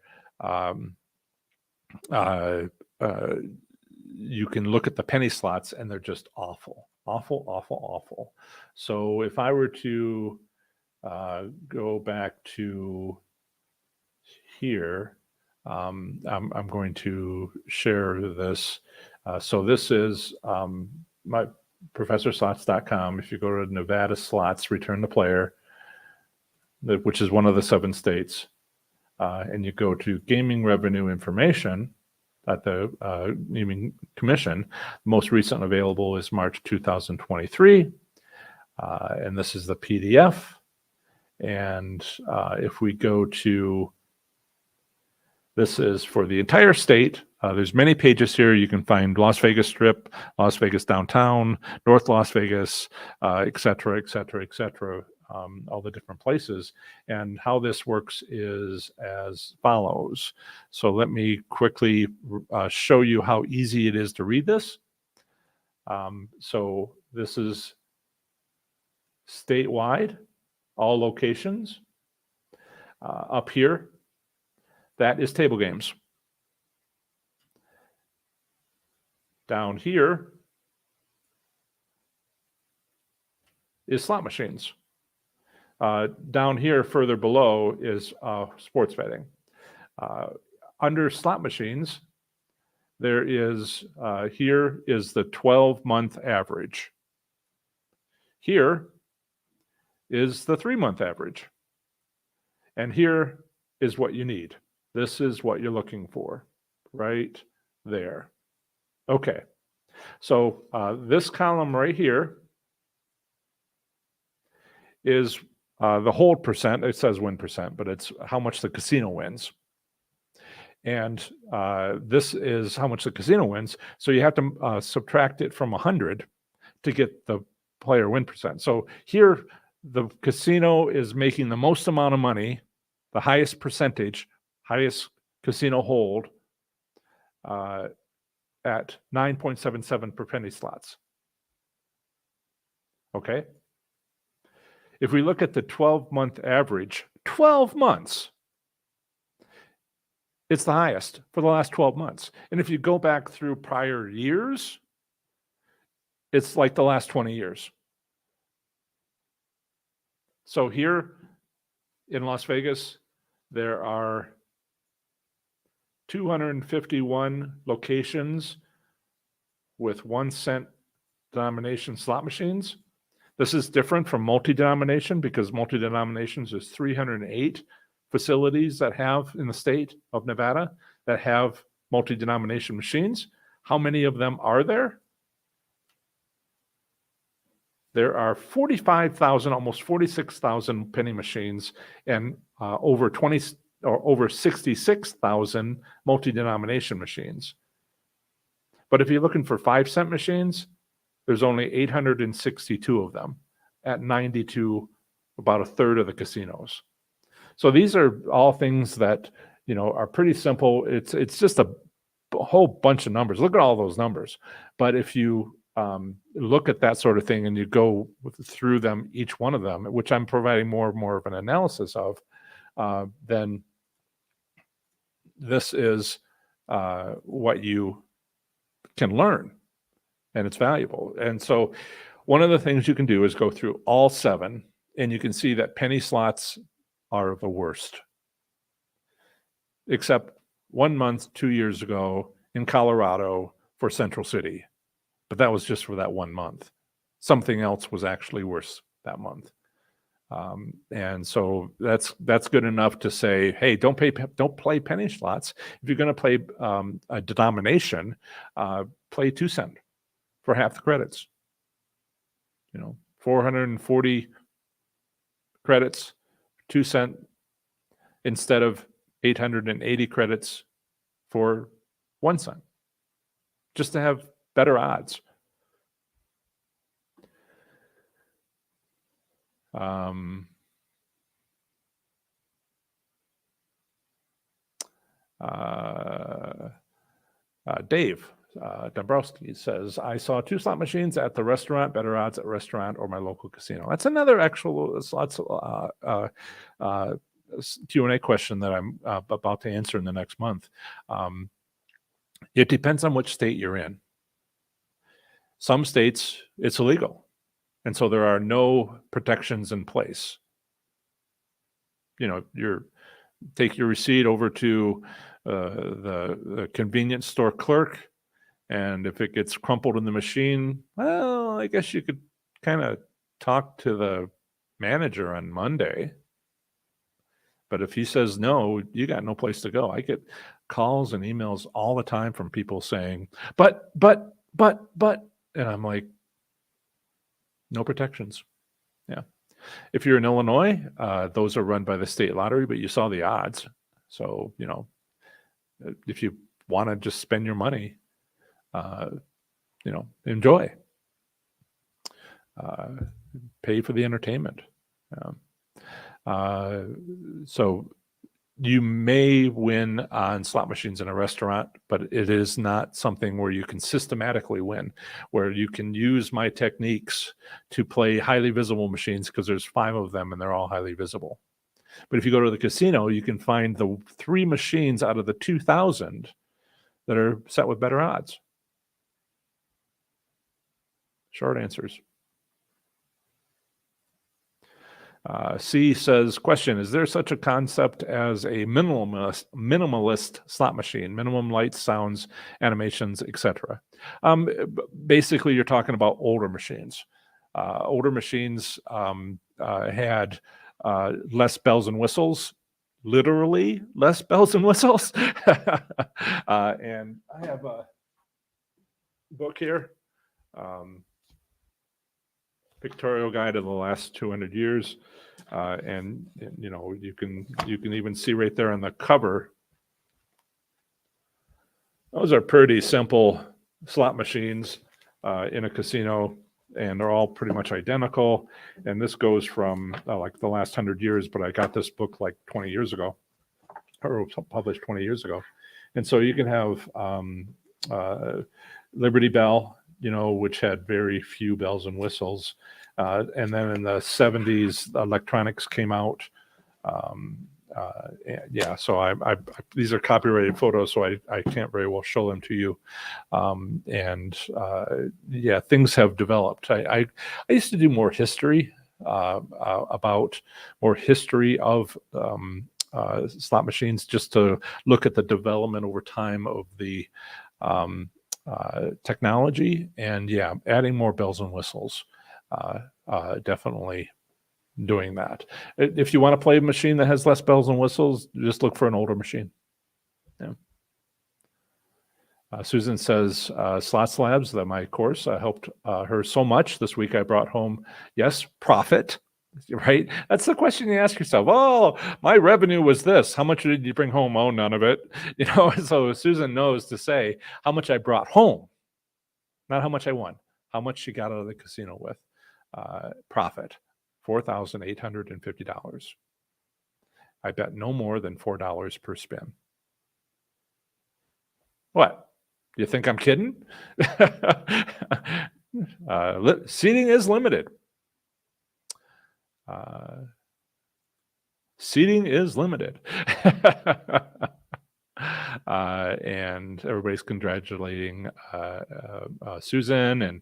you can look at the penny slots and they're just awful. So if I were to go back to here, I'm going to share this. So this is my professorslots.com. If you go to Nevada slots, return the player, which is one of the 7 states, and you go to gaming revenue information at the Gaming Commission, the most recent available is March 2023, and this is the PDF. And if we go to, this is for the entire state. There's many pages here. You can find Las Vegas Strip, Las Vegas Downtown, North Las Vegas, et cetera, all the different places. And how this works is as follows. So let me quickly show you how easy it is to read this. So this is statewide, all locations. Up here, that is table games. Down here is slot machines. Down here, further below, is sports betting. Under slot machines, there is, here is the 12-month average. Here is the 3-month average. And here is what you need. This is what you're looking for, right there. Okay, so this column right here is the hold percent. It says win percent, but it's how much the casino wins. And this is how much the casino wins. So you have to subtract it from 100 to get the player win percent. So here, the casino is making the most amount of money, the highest percentage, highest casino hold at 9.77 per penny slots. Okay. If we look at the 12-month average, 12 months, it's the highest for the last 12 months. And if you go back through prior years, it's like the last 20 years. So here in Las Vegas, there are 251 locations with 1 cent denomination slot machines. This is different from multi-denomination because multi-denominations is 308 facilities that have in the state of Nevada that have multi-denomination machines. How many of them are there? There are 45,000, almost 46,000 penny machines and over 66,000 multi-denomination machines. But if you're looking for 5-cent machines, there's only 862 of them at 92, about a third of the casinos. So these are all things that, you know, are pretty simple. It's just a whole bunch of numbers. Look at all those numbers. But if you look at that sort of thing and you go through them, each one of them, which I'm providing more and more of an analysis of, then this is what you can learn, and it's valuable. And so one of the things you can do is go through all 7, and you can see that penny slots are the worst, except 1 month 2 years ago in Colorado for Central City. But that was just for that 1 month. something else was actually worse that month. And so that's good enough to say, hey, don't play penny slots. If you're going to play a denomination, play 2 cent for half the credits. 440 credits, 2 cent instead of 880 credits for 1 cent, just to have better odds. Dave Dombrowski says, I saw 2 slot machines at the restaurant, better odds at restaurant or my local casino. That's another actual Q&A question that I'm about to answer in the next month. It depends on which state you're in. Some states, it's illegal. And so there are no protections in place. Take your receipt over to the convenience store clerk, and if it gets crumpled in the machine, well, I guess you could kind of talk to the manager on Monday. But if he says no, you got no place to go. I get calls and emails all the time from people saying, but, and I'm like, no protections. Yeah. If you're in Illinois, those are run by the state lottery, but you saw the odds. So, if you want to just spend your money, enjoy. Pay for the entertainment. So you may win on slot machines in a restaurant, but it is not something where you can systematically win, where you can use my techniques to play highly visible machines, because there's 5 of them and they're all highly visible. But if you go to the casino, you can find the 3 machines out of the 2,000 that are set with better odds. Short answers. C says, question, is there such a concept as a minimalist slot machine? Minimum lights, sounds, animations, etc. Basically, you're talking about older machines. Older machines had less bells and whistles, literally less bells and whistles. And I have a book here. Pictorial guide of the last 200 years, and you can even see right there on the cover. Those are pretty simple slot machines in a casino, and they're all pretty much identical. And this goes from like the last 100 years, but I got this book like 20 years ago, or published 20 years ago. And so you can have Liberty Bell, which had very few bells and whistles. And then in the 70s, electronics came out. So I these are copyrighted photos, so I can't very well show them to you. Things have developed. I used to do more history about more history of slot machines, just to look at the development over time of the technology, and adding more bells and whistles. Definitely doing that. If you want to play a machine that has less bells and whistles, just look for an older machine. Yeah. Susan says, Slots Labs, that my course helped her so much. This week I brought home, yes, profit, right? That's the question you ask yourself. Oh, my revenue was this. How much did you bring home? Oh, none of it. So Susan knows to say how much I brought home, not how much I won, how much she got out of the casino with. Profit, $4,850. I bet no more than $4 per spin. What? You think I'm kidding? Seating is limited. Seating is limited. And everybody's congratulating Susan, and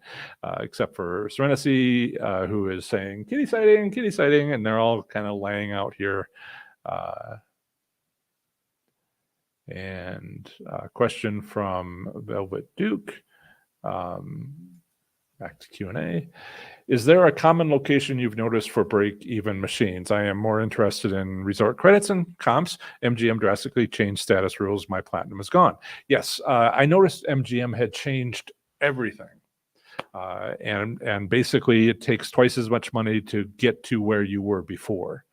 except for Serenity, who is saying kitty sighting, and they're all kind of laying out here. And a question from Velvet Duke. Back to Q&A. Is there a common location you've noticed for break-even machines? I am more interested in resort credits and comps. MGM drastically changed status rules. My platinum is gone. Yes, I noticed MGM had changed everything. And basically it takes twice as much money to get to where you were before.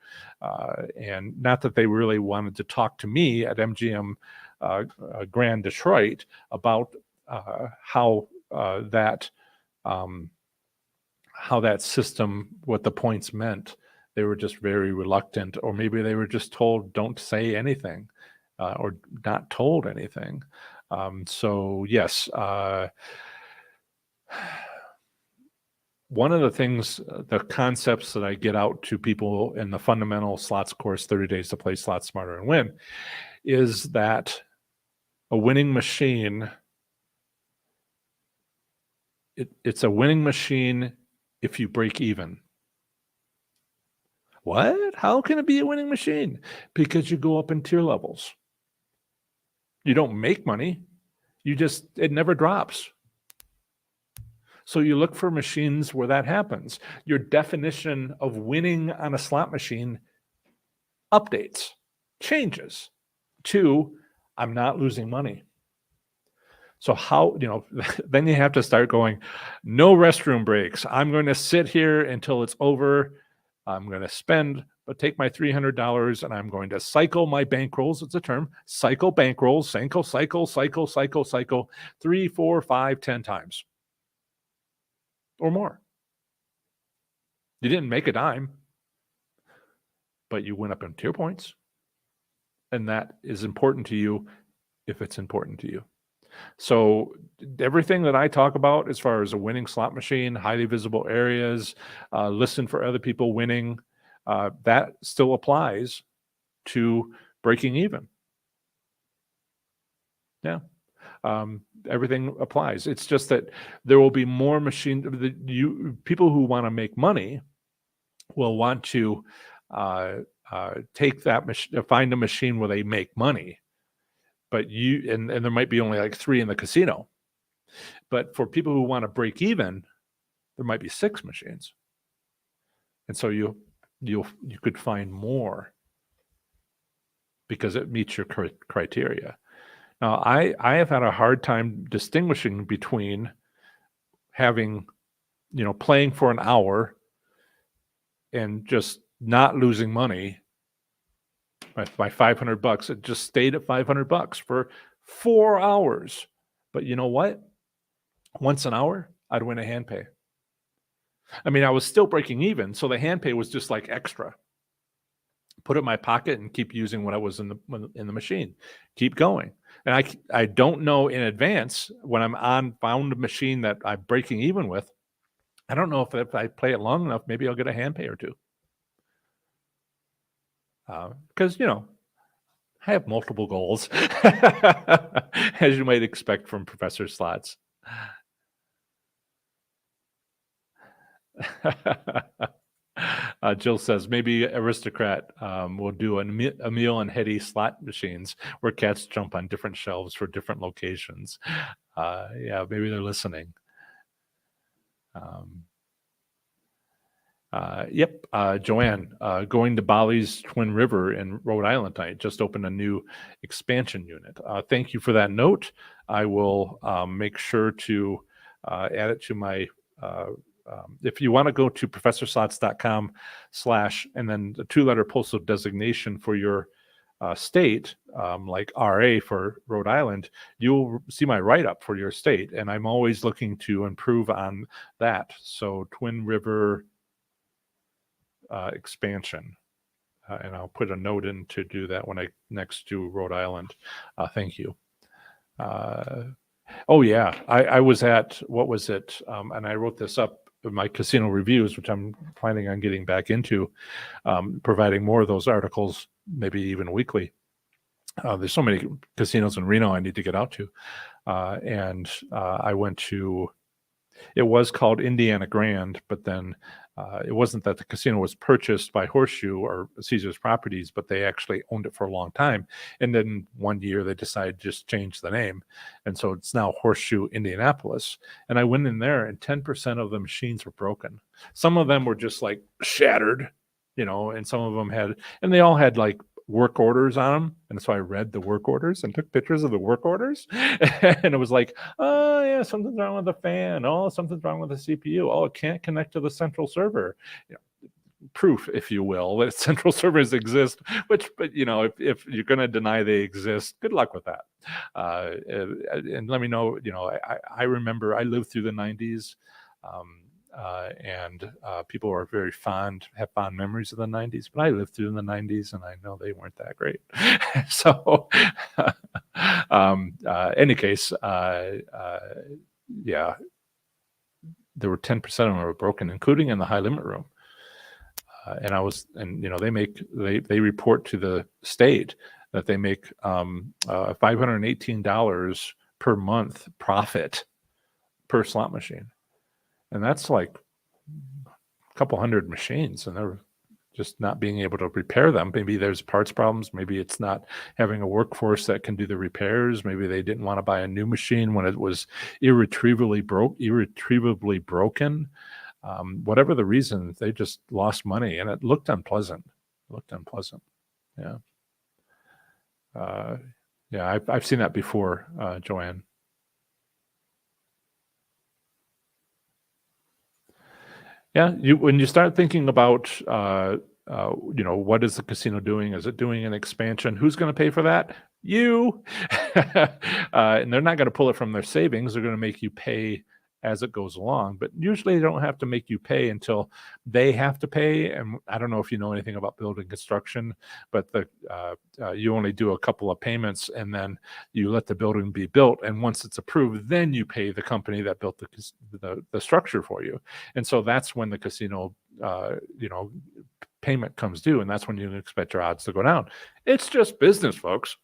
And not that they really wanted to talk to me at MGM Grand Detroit about how that system, what the points meant. They were just very reluctant, or maybe they were just told don't say anything, or not told anything. So yes, one of the things, the concepts that I get out to people in the fundamental slots course, 30 Days to Play Slots Smarter and Win, is that a winning machine, it's a winning machine if you break even. What? How can it be a winning machine? Because you go up in tier levels. You don't make money. It never drops. So you look for machines where that happens. Your definition of winning on a slot machine updates, changes to, I'm not losing money. So how, then you have to start going, no restroom breaks. I'm going to sit here until it's over. I'm going to take my $300 and I'm going to cycle my bankrolls. It's a term, cycle bankrolls, cycle 3, 4, 5, 10 times or more. You didn't make a dime, but you went up in tier points. And that is important to you if it's important to you. So everything that I talk about as far as a winning slot machine, highly visible areas, listen for other people winning, that still applies to breaking even. Yeah. Everything applies. It's just that there will be more people who want to make money will want to take that find a machine where they make money. But and there might be only like 3 in the casino. But for people who want to break even, there might be 6 machines. And so you could find more because it meets your criteria. Now, I have had a hard time distinguishing between having, playing for an hour and just not losing money. My $500, it just stayed at $500 for 4 hours. But you know what? Once an hour, I'd win a hand pay. I mean, I was still breaking even, so the hand pay was just like extra. Put it in my pocket and keep using what I was in the machine. Keep going. And I don't know in advance when I'm found a machine that I'm breaking even with. I don't know if I play it long enough, maybe I'll get a hand pay or 2. Because, I have multiple goals, as you might expect from Professor Slots. Jill says, maybe Aristocrat will do a meal on heady slot machines where cats jump on different shelves for different locations. Yeah, maybe they're listening. Yep, Joanne, going to Bali's Twin River in Rhode Island tonight. Just opened a new expansion unit. Thank you for that note. I will make sure to add it to my, if you want to go to professorslots.com/ and then the 2-letter postal designation for your state, like RA for Rhode Island, you'll see my write-up for your state. And I'm always looking to improve on that. So Twin River expansion, and I'll put a note in to do that when I next do Rhode Island. Thank you. Oh yeah, I was at, what was it? And I wrote this up in my casino reviews, which I'm planning on getting back into, providing more of those articles, maybe even weekly. There's so many casinos in Reno I need to get out to. And I went to It was called Indiana Grand, but then it wasn't that the casino was purchased by Horseshoe or Caesar's Properties, but they actually owned it for a long time. And then one year they decided to just change the name. And so it's now Horseshoe Indianapolis. And I went in there and 10% of the machines were broken. Some of them were just like shattered, and some of them and they all had like work orders on them. And so I read the work orders and took pictures of the work orders. And it was like, oh, yeah, something's wrong with the fan. Oh, something's wrong with the CPU. Oh, it can't connect to the central server. Proof, if you will, that central servers exist, but if you're going to deny they exist, good luck with that. And let me know, I remember I lived through the 90s. And people are have fond memories of the 90s, but I lived through the 90s and I know they weren't that great. So, any case, yeah, there were 10% of them were broken, including in the high limit room. And they report to the state that they make $518 per month profit per slot machine. And that's like a couple hundred machines, and they're just not being able to repair them. Maybe there's parts problems. Maybe it's not having a workforce that can do the repairs. Maybe they didn't want to buy a new machine when it was irretrievably broken. Whatever the reason, they just lost money, and it looked unpleasant. Yeah. Yeah, I've seen that before, Joanne. Yeah, when you start thinking about, what is the casino doing? Is it doing an expansion? Who's going to pay for that? You. And they're not going to pull it from their savings. They're going to make you pay as it goes along. But usually they don't have to make you pay until they have to pay. And I don't know if you know anything about building construction, but you only do a couple of payments and then you let the building be built. And once it's approved, then you pay the company that built the structure for you. And so that's when the casino, payment comes due. And that's when you expect your odds to go down. It's just business, folks.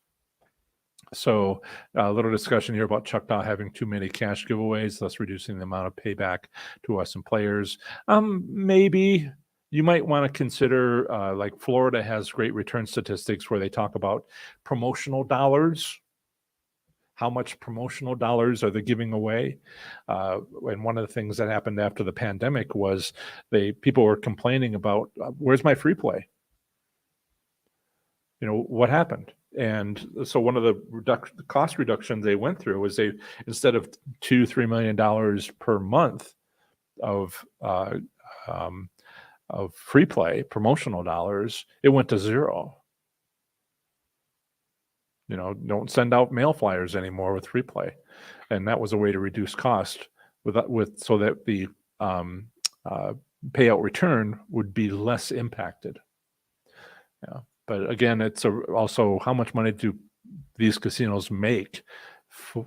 So a little discussion here about Choctaw having too many cash giveaways, thus reducing the amount of payback to us and players. Maybe you might want to consider, like Florida has great return statistics where they talk about promotional dollars. How much promotional dollars are they giving away? And one of the things that happened after the pandemic was people were complaining about, where's my free play? What happened? And so one of the cost reductions they went through was instead of $2-3 million per month of free play promotional dollars, it went to zero. Don't send out mail flyers anymore with free play, and that was a way to reduce cost so that the payout return would be less impacted. Yeah. But again, it's also how much money do these casinos make for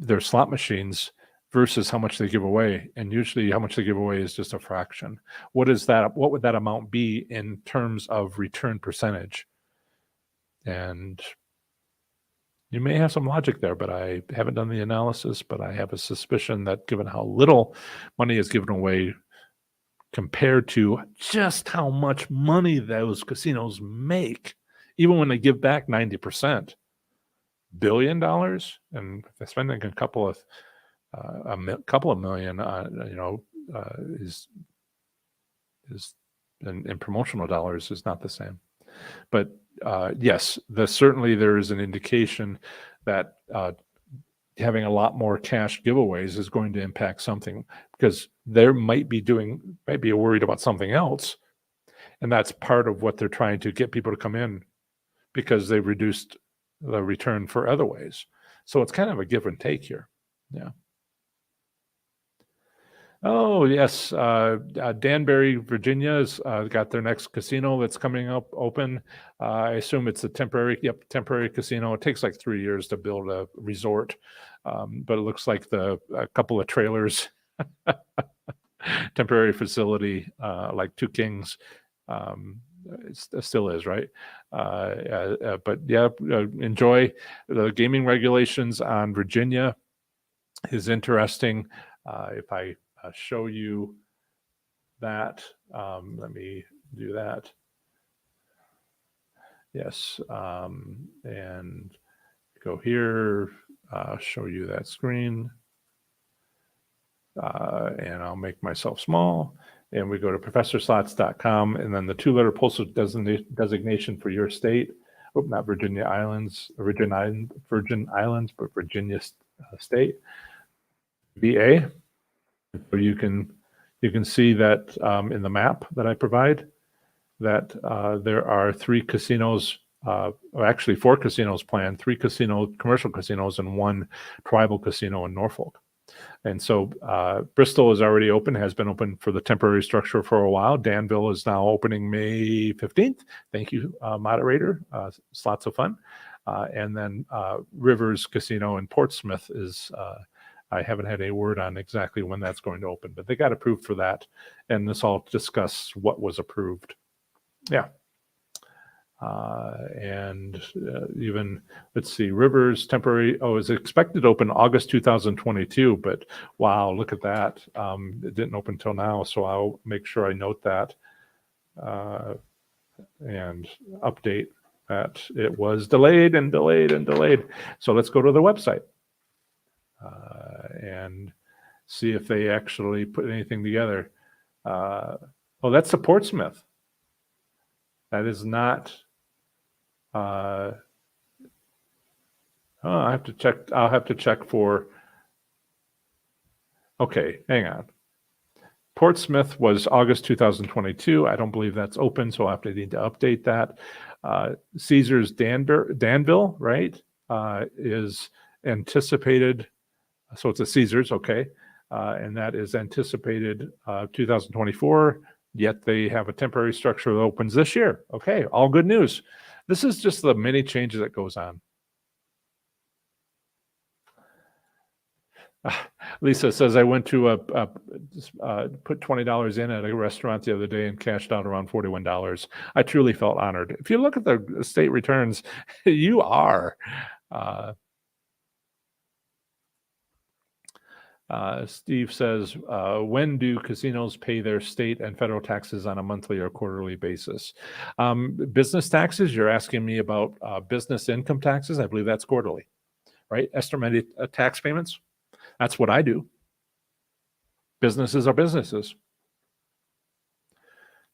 their slot machines versus how much they give away. And usually how much they give away is just a fraction. What would that amount be in terms of return percentage? And you may have some logic there, but I haven't done the analysis, but I have a suspicion that given how little money is given away compared to just how much money those casinos make, even when they give back 90%, $1 billion, and they're spending a couple of million, is in promotional dollars is not the same. But yes, certainly there is an indication that having a lot more cash giveaways is going to impact something, because they might be worried about something else. And that's part of what they're trying to get people to come in, because they've reduced the return for other ways. So it's kind of a give and take here. Yeah. Oh, yes. Danbury, Virginia has got their next casino that's coming up open. I assume it's a temporary casino. It takes like 3 years to build a resort, but it looks like a couple of trailers, temporary facility, like Two Kings, it still is, right? But yeah, enjoy the gaming regulations on Virginia is interesting. If I show you that, let me do that. Yes, and go here, show you that screen, and I'll make myself small. And we go to professorslots.com, and then the 2-letter postal designation for your state. Oh, not Virginia Islands, Virgin Islands, but Virginia state, VA. So you can see that in the map that I provide that there are 3 casinos, actually 4 casinos planned, 3 commercial casinos, and 1 tribal casino in Norfolk. And so Bristol is already open, has been open for the temporary structure for a while. Danville is now opening May 15th. Thank you, moderator. It's lots of fun. And then Rivers Casino in Portsmouth is, I haven't had a word on exactly when that's going to open, but they got approved for that. And this all discuss what was approved. Yeah. And even, let's see, Rivers temporary, is expected to open August 2022, but wow, look at that. It didn't open until now, so I'll make sure I note that and update that it was delayed and delayed and delayed. So let's go to the website and see if they actually put anything together. Oh, that's the Portsmouth. That is not... I have to check. I'll have to check for. Okay, hang on. Portsmouth was August 2022. I don't believe that's open, so I'll need to update that. Caesars Danville, right, is anticipated. So it's a Caesars, okay, and that is anticipated 2024. Yet they have a temporary structure that opens this year. Okay, all good news. This is just the many changes that goes on. Lisa says, I went to put $20 in at a restaurant the other day and cashed out around $41. I truly felt honored. If you look at the state returns, you are. Steve says, when do casinos pay their state and federal taxes on a monthly or quarterly basis? Business taxes, you're asking me about business income taxes. I believe that's quarterly, right? Estimated tax payments. That's what I do. Businesses are businesses.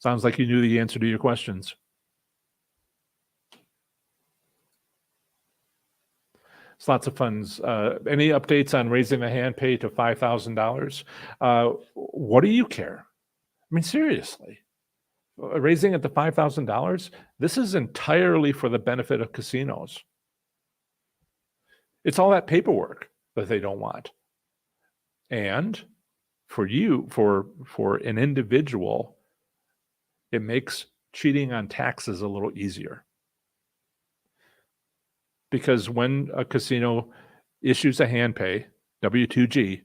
Sounds like you knew the answer to your questions. It's lots of funds. Any updates on raising the hand pay to $5,000? What do you care? I mean, seriously, raising it to $5,000? This is entirely for the benefit of casinos. It's all that paperwork that they don't want. And for you, for an individual, it makes cheating on taxes a little easier. Because when a casino issues a hand pay, W-2G,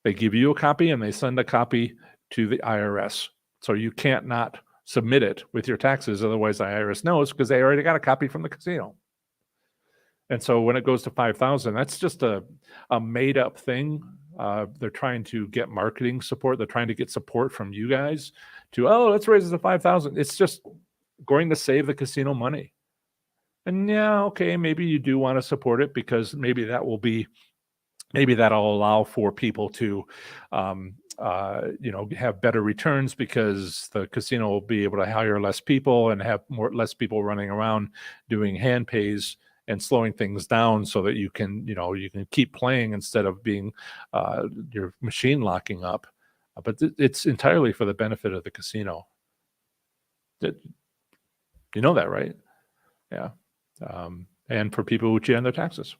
they give you a copy and they send a copy to the IRS. So you can't not submit it with your taxes. Otherwise, the IRS knows because they already got a copy from the casino. And so when it goes to $5,000, that's just a made up thing. They're trying to get marketing support. They're trying to get support from you guys to, let's raise it to $5,000. It's just going to save the casino money. And yeah, okay, maybe you do want to support it because maybe that'll allow for people to, have better returns because the casino will be able to hire less people and have less people running around doing hand pays and slowing things down so that you can keep playing instead of being your machine locking up. But it's entirely for the benefit of the casino. You know that, right? Yeah. And for people who cheat on their taxes.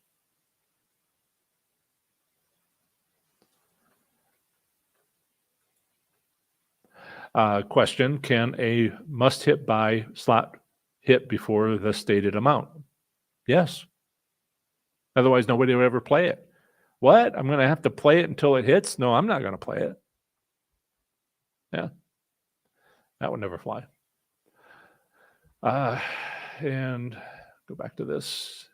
Question, can a must-hit buy slot hit before the stated amount? Yes. Otherwise, nobody will ever play it. What? I'm going to have to play it until it hits? No, I'm not going to play it. Yeah. That would never fly. And go back to this.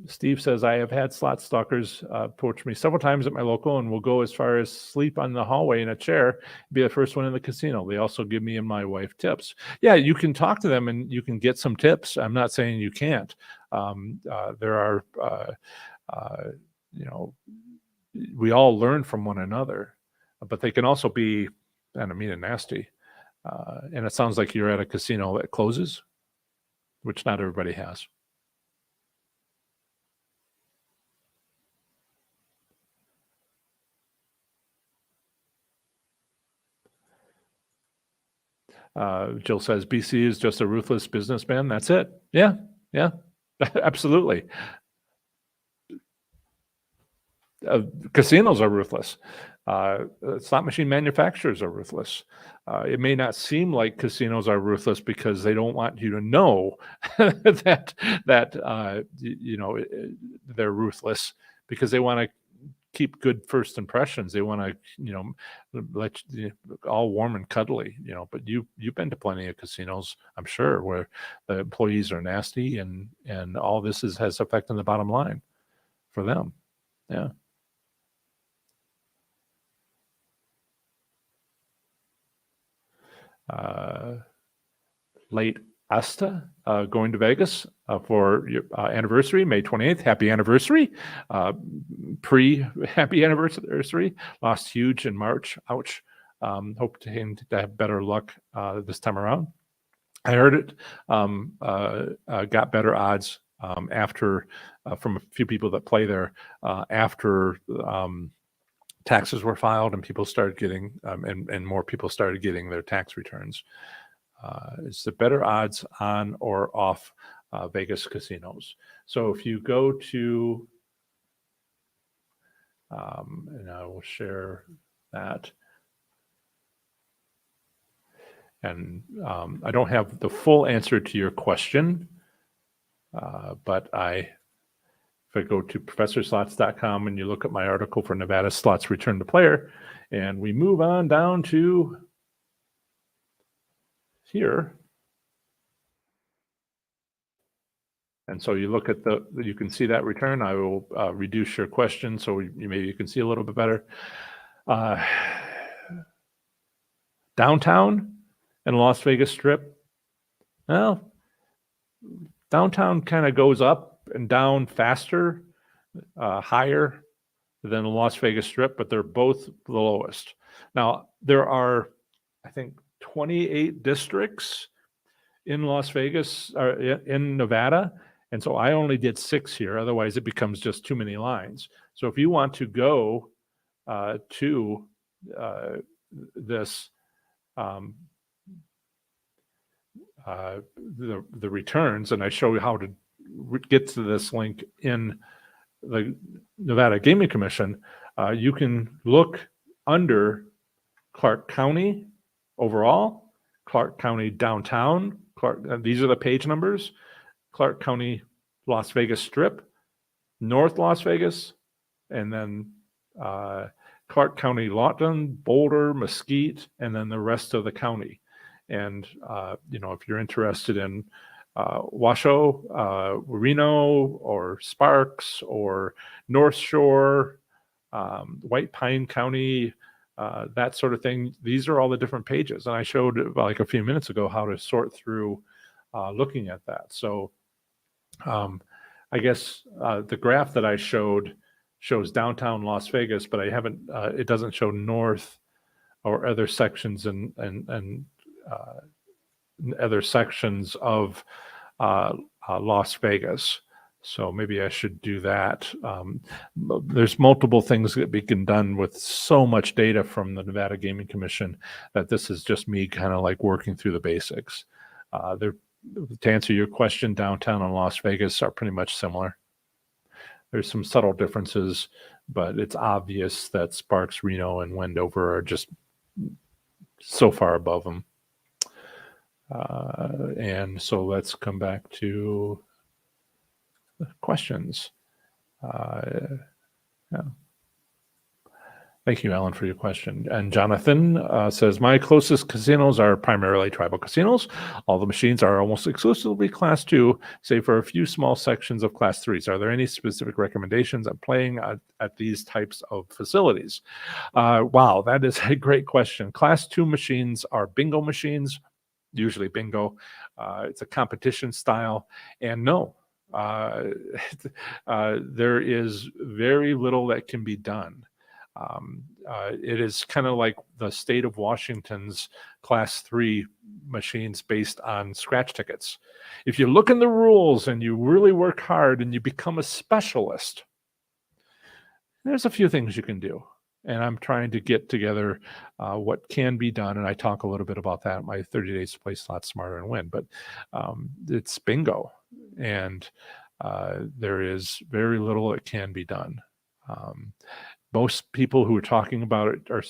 Steve says, I have had slot stalkers approach me several times at my local and will go as far as sleep on the hallway in a chair, be the first one in the casino. They also give me and my wife tips. Yeah, you can talk to them and you can get some tips. I'm not saying you can't. There are, you know, we all learn from one another, but they can also be kind of mean and nasty. And it sounds like you're at a casino that closes, which not everybody has. Jill says BC is just a ruthless businessman. That's it. Yeah, yeah, absolutely. Casinos are ruthless. Slot machine manufacturers are ruthless. It may not seem like casinos are ruthless because they don't want you to know that they're ruthless, because they want to keep good first impressions. They want to let you all warm and cuddly. But you've been to plenty of casinos, I'm sure, where the employees are nasty, and all this has effect on the bottom line for them. Yeah. Late Asta going to Vegas for your anniversary, May 28th. Happy anniversary. Happy anniversary. Lost huge in March. Ouch. Hope to have better luck this time around. I heard it got better odds after from a few people that play there after taxes were filed and people started getting and more people started getting their tax returns. It's the better odds on or off Vegas casinos. So if you go to, and I will share that. And I don't have the full answer to your question, but if I go to professorslots.com and you look at my article for Nevada slots return to player, and we move on down to here. And so you look at you can see that return. I will reduce your question so maybe you can see a little bit better. Downtown and Las Vegas Strip. Well, downtown kind of goes up and down faster, higher than the Las Vegas Strip, but they're both the lowest. Now, there are, I think, 28 districts in Las Vegas, or in Nevada. And so I only did 6 here. Otherwise, it becomes just too many lines. So if you want to go to this, the returns, and I show you how to get to this link in the Nevada Gaming Commission, you can look under Clark County overall, Clark County downtown, these are the page numbers, Clark County Las Vegas Strip, North Las Vegas, and then Clark County Lawton, Boulder, Mesquite, and then the rest of the county. And if you're interested in Washoe, Reno, or Sparks, or North Shore, White Pine County, that sort of thing, these are all the different pages. And I showed like a few minutes ago how to sort through looking at that. So I guess the graph that I showed shows downtown Las Vegas, but I haven't. It doesn't show north or other sections and other sections of Las Vegas. So maybe I should do that. There's multiple things that we can done with so much data from the Nevada Gaming Commission that this is just me kind of like working through the basics. To answer your question, downtown and Las Vegas are pretty much similar. There's some subtle differences, but it's obvious that Sparks, Reno, and Wendover are just so far above them. And so let's come back to questions. Yeah. Thank you, Alan, for your question. And Jonathan says, my closest casinos are primarily tribal casinos. All the machines are almost exclusively Class 2, save for a few small sections of Class 3s. Are there any specific recommendations on playing at these types of facilities? Wow, that is a great question. Class 2 machines are bingo machines, usually bingo. It's a competition style. And no, there is very little that can be done. It is kind of like the state of Washington's Class 3 machines based on scratch tickets. If you look in the rules and you really work hard and you become a specialist, there's a few things you can do. And I'm trying to get together what can be done. And I talk a little bit about that in my 30 Days to Play Slots Smarter and Win. But it's bingo. And there is very little that can be done. Most people who are talking about it are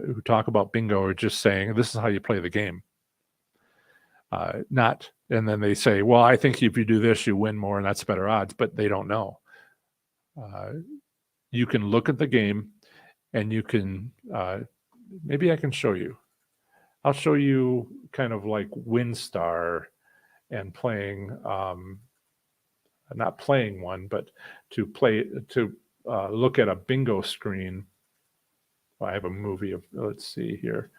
who talk about bingo are just saying this is how you play the game. Not, and then they say, well, I think if you do this, you win more, and that's better odds. But they don't know. You can look at the game, and you can maybe I can show you. I'll show you kind of like WinStar and playing, not playing one, but to play to. Look at a bingo screen. Well, I have a movie of, let's see here.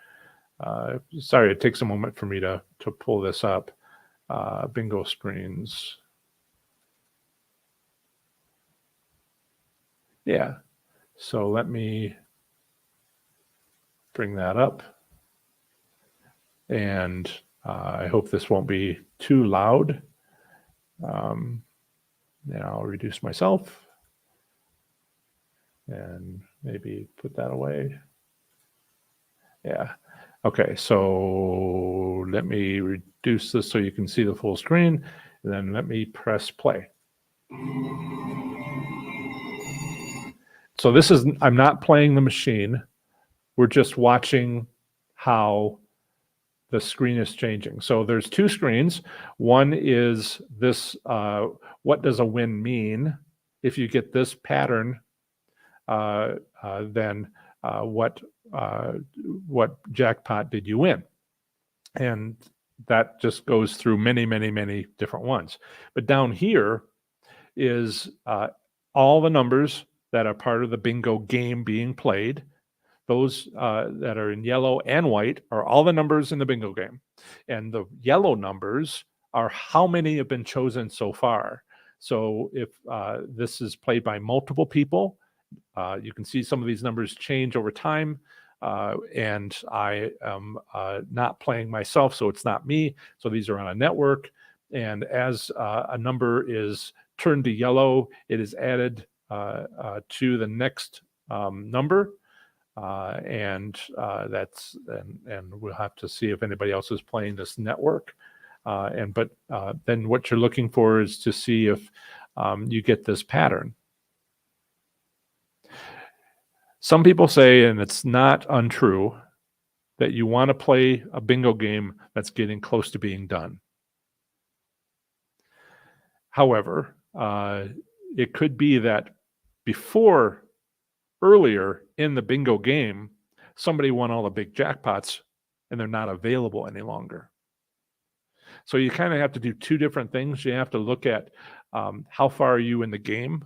Sorry, it takes a moment for me to pull this up. Bingo screens. Yeah. So let me bring that up. And I hope this won't be too loud. Now I'll reduce myself. And maybe put that away. Yeah. Okay, so let me reduce this so you can see the full screen, and then let me press play. So this is, I'm not playing the machine. We're just watching how the screen is changing. So there's two screens. One is this, what does a win mean? If you get this pattern, then what jackpot did you win? And that just goes through many, many, many different ones. But down here is all the numbers that are part of the bingo game being played. Those that are in yellow and white are all the numbers in the bingo game. And the yellow numbers are how many have been chosen so far. So if this is played by multiple people, you can see some of these numbers change over time, and I am not playing myself, so it's not me. So these are on a network, and as a number is turned to yellow, it is added to the next number, and that's and we'll have to see if anybody else is playing this network. But then what you're looking for is to see if you get this pattern. Some people say, and it's not untrue, that you want to play a bingo game that's getting close to being done. However, it could be that earlier in the bingo game, somebody won all the big jackpots and they're not available any longer. So you kind of have to do two different things. You have to look at how far are you in the game.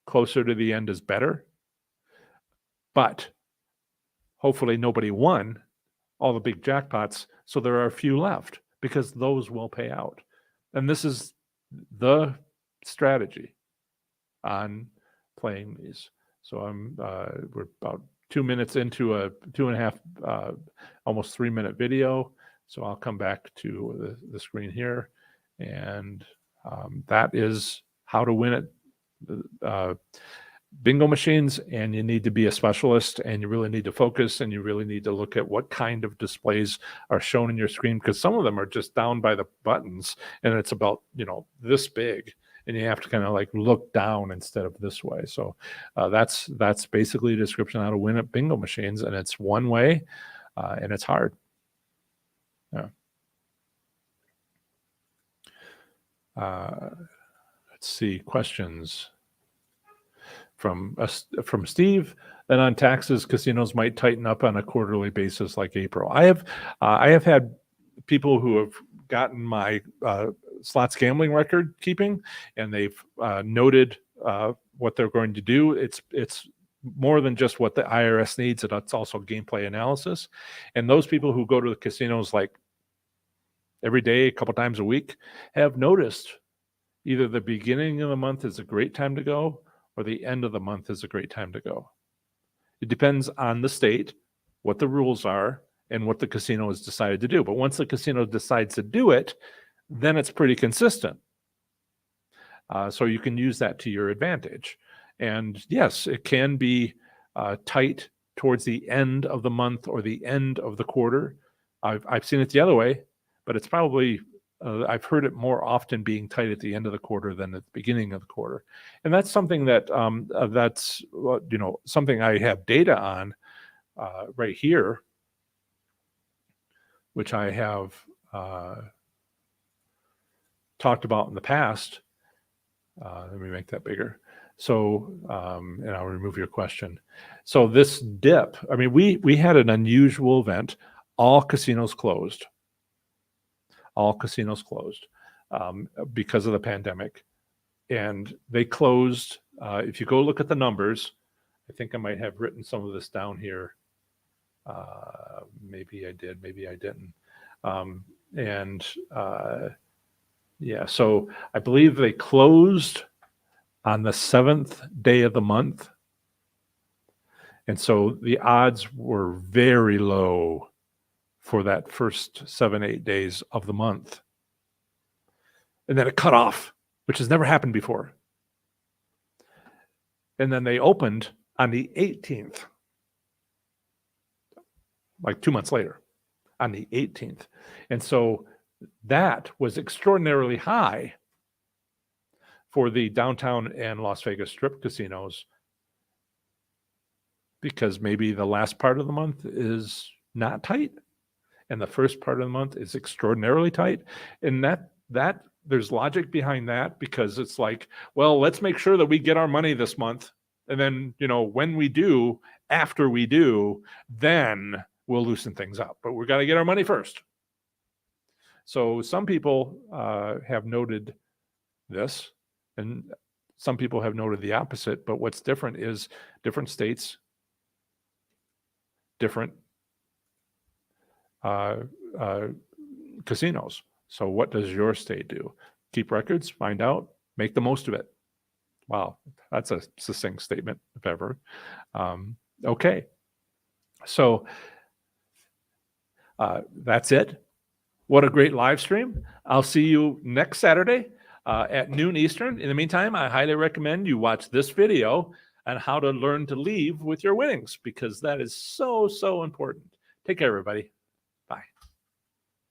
Closer to the end is better. But hopefully nobody won all the big jackpots, so there are a few left because those will pay out. And this is the strategy on playing these. So we're about 2 minutes into a 2.5, almost 3-minute video. So I'll come back to the screen here, and that is how to win it. Bingo machines, and you need to be a specialist, and you really need to focus, and you really need to look at what kind of displays are shown in your screen, because some of them are just down by the buttons and it's about this big, and you have to kind of like look down instead of this way. So that's basically a description of how to win at bingo machines, and it's one way, and it's hard. Yeah. Let's see, questions. from Steve. Then on taxes, casinos might tighten up on a quarterly basis, like April. I have had people who have gotten my slots gambling record keeping, and they've noted what they're going to do. It's more than just what the IRS needs, it's also gameplay analysis. And those people who go to the casinos like every day, a couple times a week, have noticed either the beginning of the month is a great time to go or the end of the month is a great time to go. It depends on the state, what the rules are, and what the casino has decided to do. But once the casino decides to do it, then it's pretty consistent. So you can use that to your advantage. And yes, it can be tight towards the end of the month or the end of the quarter. I've seen it the other way, but it's probably I've heard it more often being tight at the end of the quarter than at the beginning of the quarter. And that's something that that's something I have data on right here, which I have talked about in the past. Let me make that bigger. So, and I'll remove your question. So this dip, I mean, we had an unusual event. All casinos closed. All casinos closed because of the pandemic. And they closed, if you go look at the numbers, I think I might have written some of this down here. Maybe I did, maybe I didn't. Yeah, so I believe they closed on the 7th day of the month. And so the odds were very low for that first 7-8 days of the month. And then it cut off, which has never happened before. And then they opened on the 18th, like 2 months later, on the 18th. And so that was extraordinarily high for the downtown and Las Vegas Strip casinos, because maybe the last part of the month is not tight and the first part of the month is extraordinarily tight. And that there's logic behind that, because it's like, well, let's make sure that we get our money this month. And then, when we do, after we do, then we'll loosen things up. But we've got to get our money first. So some people have noted this, and some people have noted the opposite. But what's different is different states, different casinos. So what does your state do? Keep records, find out, make the most of it. Wow, that's a succinct statement, if ever. Okay, so that's it. What a great live stream. I'll see you next Saturday at noon Eastern. In the meantime, I highly recommend you watch this video on how to learn to leave with your winnings, because that is so, so important. Take care, everybody.